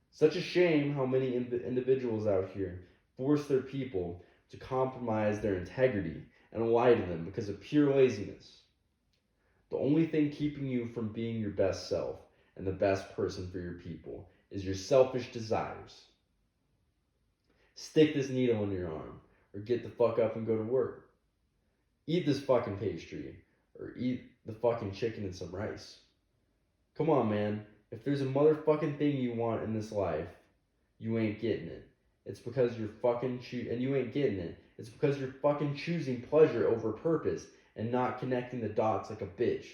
Such a shame how many individuals out here force their people to compromise their integrity and lie to them because of pure laziness. The only thing keeping you from being your best self and the best person for your people is your selfish desires. Stick this needle in your arm or get the fuck up and go to work. Eat this fucking pastry or eat the fucking chicken and some rice. Come on, man. If there's a motherfucking thing you want in this life, you ain't getting it. It's because you're fucking and you ain't getting it. It's because you're fucking choosing pleasure over purpose and not connecting the dots like a bitch.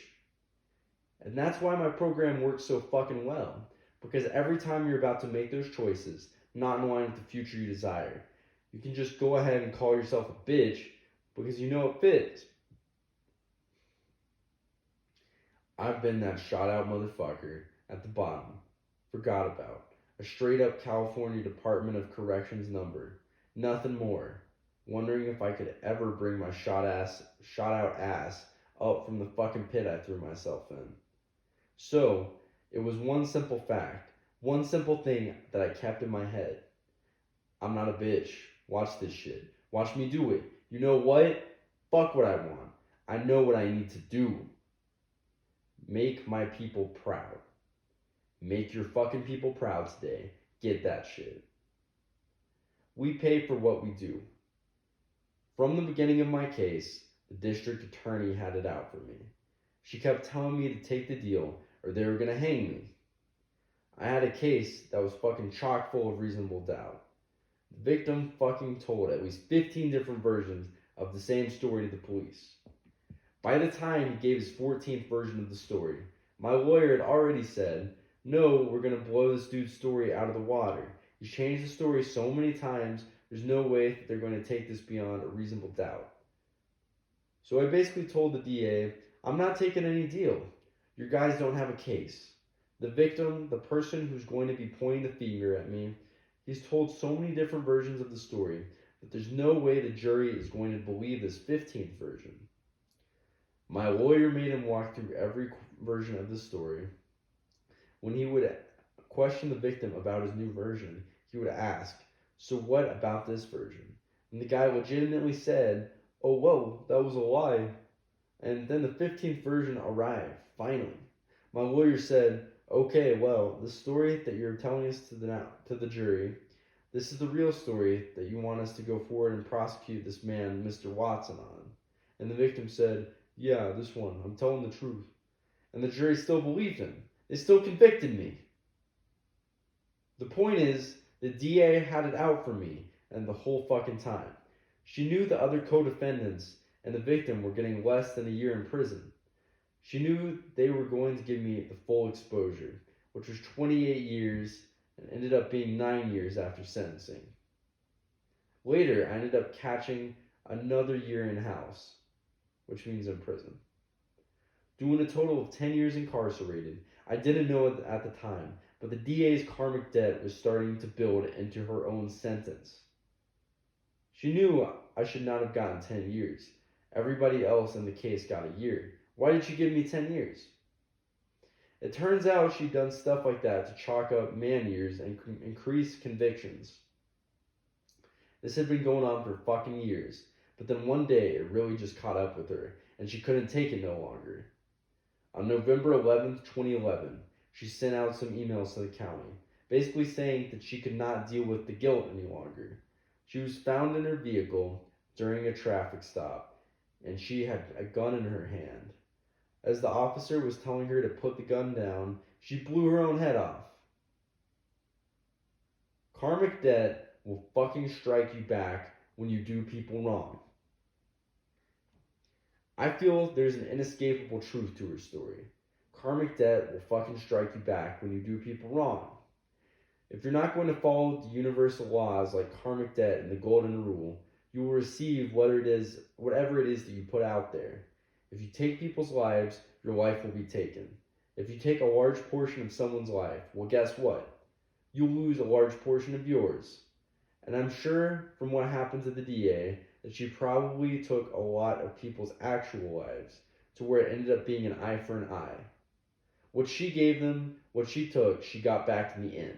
And that's why my program works so fucking well. Because every time you're about to make those choices, not in line with the future you desire, you can just go ahead and call yourself a bitch because you know it fits. I've been that shot out motherfucker at the bottom, forgot about, a straight up California Department of Corrections number, nothing more, wondering if I could ever bring my shot out ass up from the fucking pit I threw myself in. So, it was one simple fact, one simple thing that I kept in my head. I'm not a bitch. Watch this shit. Watch me do it. You know what? Fuck what I want. I know what I need to do. Make my people proud. Make your fucking people proud today. Get that shit. We pay for what we do. From the beginning of my case, the district attorney had it out for me. She kept telling me to take the deal or they were gonna hang me. I had a case that was fucking chock full of reasonable doubt. The victim fucking told at least 15 different versions of the same story to the police. By the time he gave his 14th version of the story, my lawyer had already said, no, we're gonna blow this dude's story out of the water. He's changed the story so many times, there's no way that they're going to take this beyond a reasonable doubt. So I basically told the DA, I'm not taking any deal. Your guys don't have a case. The victim, the person who's going to be pointing the finger at me, he's told so many different versions of the story that there's no way the jury is going to believe this 15th version. My lawyer made him walk through every version of the story. When he would question the victim about his new version, he would ask, so what about this version? And the guy legitimately said, oh, whoa, that was a lie. And then the 15th version arrived, finally. My lawyer said, okay, well, the story that you're telling us to the jury, this is the real story that you want us to go forward and prosecute this man, Mr. Watson, on. And the victim said, yeah, this one, I'm telling the truth. And the jury still believed him. They still convicted me. The point is, the DA had it out for me and the whole fucking time. She knew the other co-defendants and the victim were getting less than a year in prison. She knew they were going to give me the full exposure, which was 28 years and ended up being 9 years after sentencing. Later, I ended up catching another year in house, which means in prison. Doing a total of 10 years incarcerated. I didn't know it at the time, but the DA's karmic debt was starting to build into her own sentence. She knew I should not have gotten 10 years. Everybody else in the case got a year. Why did she give me 10 years? It turns out she'd done stuff like that to chalk up man years and increase convictions. This had been going on for fucking years, but then one day it really just caught up with her, and she couldn't take it no longer. On November 11th, 2011, she sent out some emails to the county, basically saying that she could not deal with the guilt any longer. She was found in her vehicle during a traffic stop, and she had a gun in her hand. As the officer was telling her to put the gun down, she blew her own head off. Karmic debt will fucking strike you back when you do people wrong. I feel there's an inescapable truth to her story. Karmic debt will fucking strike you back when you do people wrong. If you're not going to follow the universal laws like karmic debt and the golden rule, you will receive whatever it is that you put out there. If you take people's lives, your life will be taken. If you take a large portion of someone's life, well, guess what? You'll lose a large portion of yours. And I'm sure from what happened to the DA that she probably took a lot of people's actual lives to where it ended up being an eye for an eye. What she gave them, what she took, she got back in the end.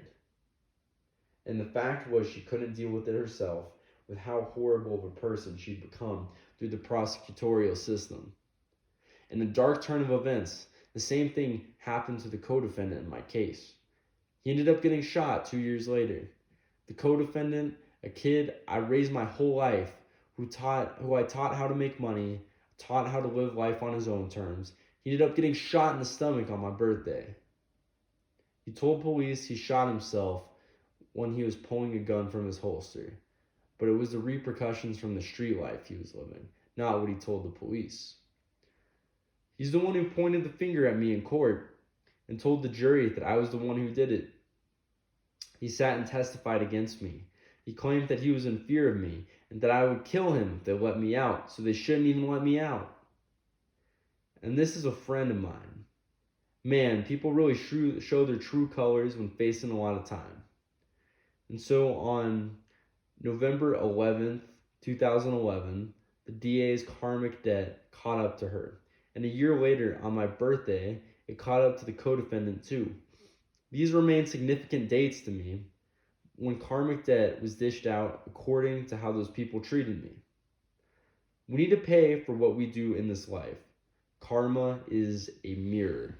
And the fact was she couldn't deal with it herself, with how horrible of a person she'd become through the prosecutorial system. In a dark turn of events, the same thing happened to the co-defendant in my case. He ended up getting shot 2 years later. The co-defendant, a kid I raised my whole life, who I taught how to make money, taught how to live life on his own terms, he ended up getting shot in the stomach on my birthday. He told police he shot himself when he was pulling a gun from his holster, but it was the repercussions from the street life he was living, not what he told the police. He's the one who pointed the finger at me in court and told the jury that I was the one who did it. He sat and testified against me. He claimed that he was in fear of me and that I would kill him if they let me out, so they shouldn't even let me out. And this is a friend of mine. Man, people really show their true colors when facing a lot of time. And so on November 11th, 2011, the DA's karmic debt caught up to her. And a year later, on my birthday, it caught up to the co-defendant too. These remain significant dates to me when karmic debt was dished out according to how those people treated me. We need to pay for what we do in this life. Karma is a mirror.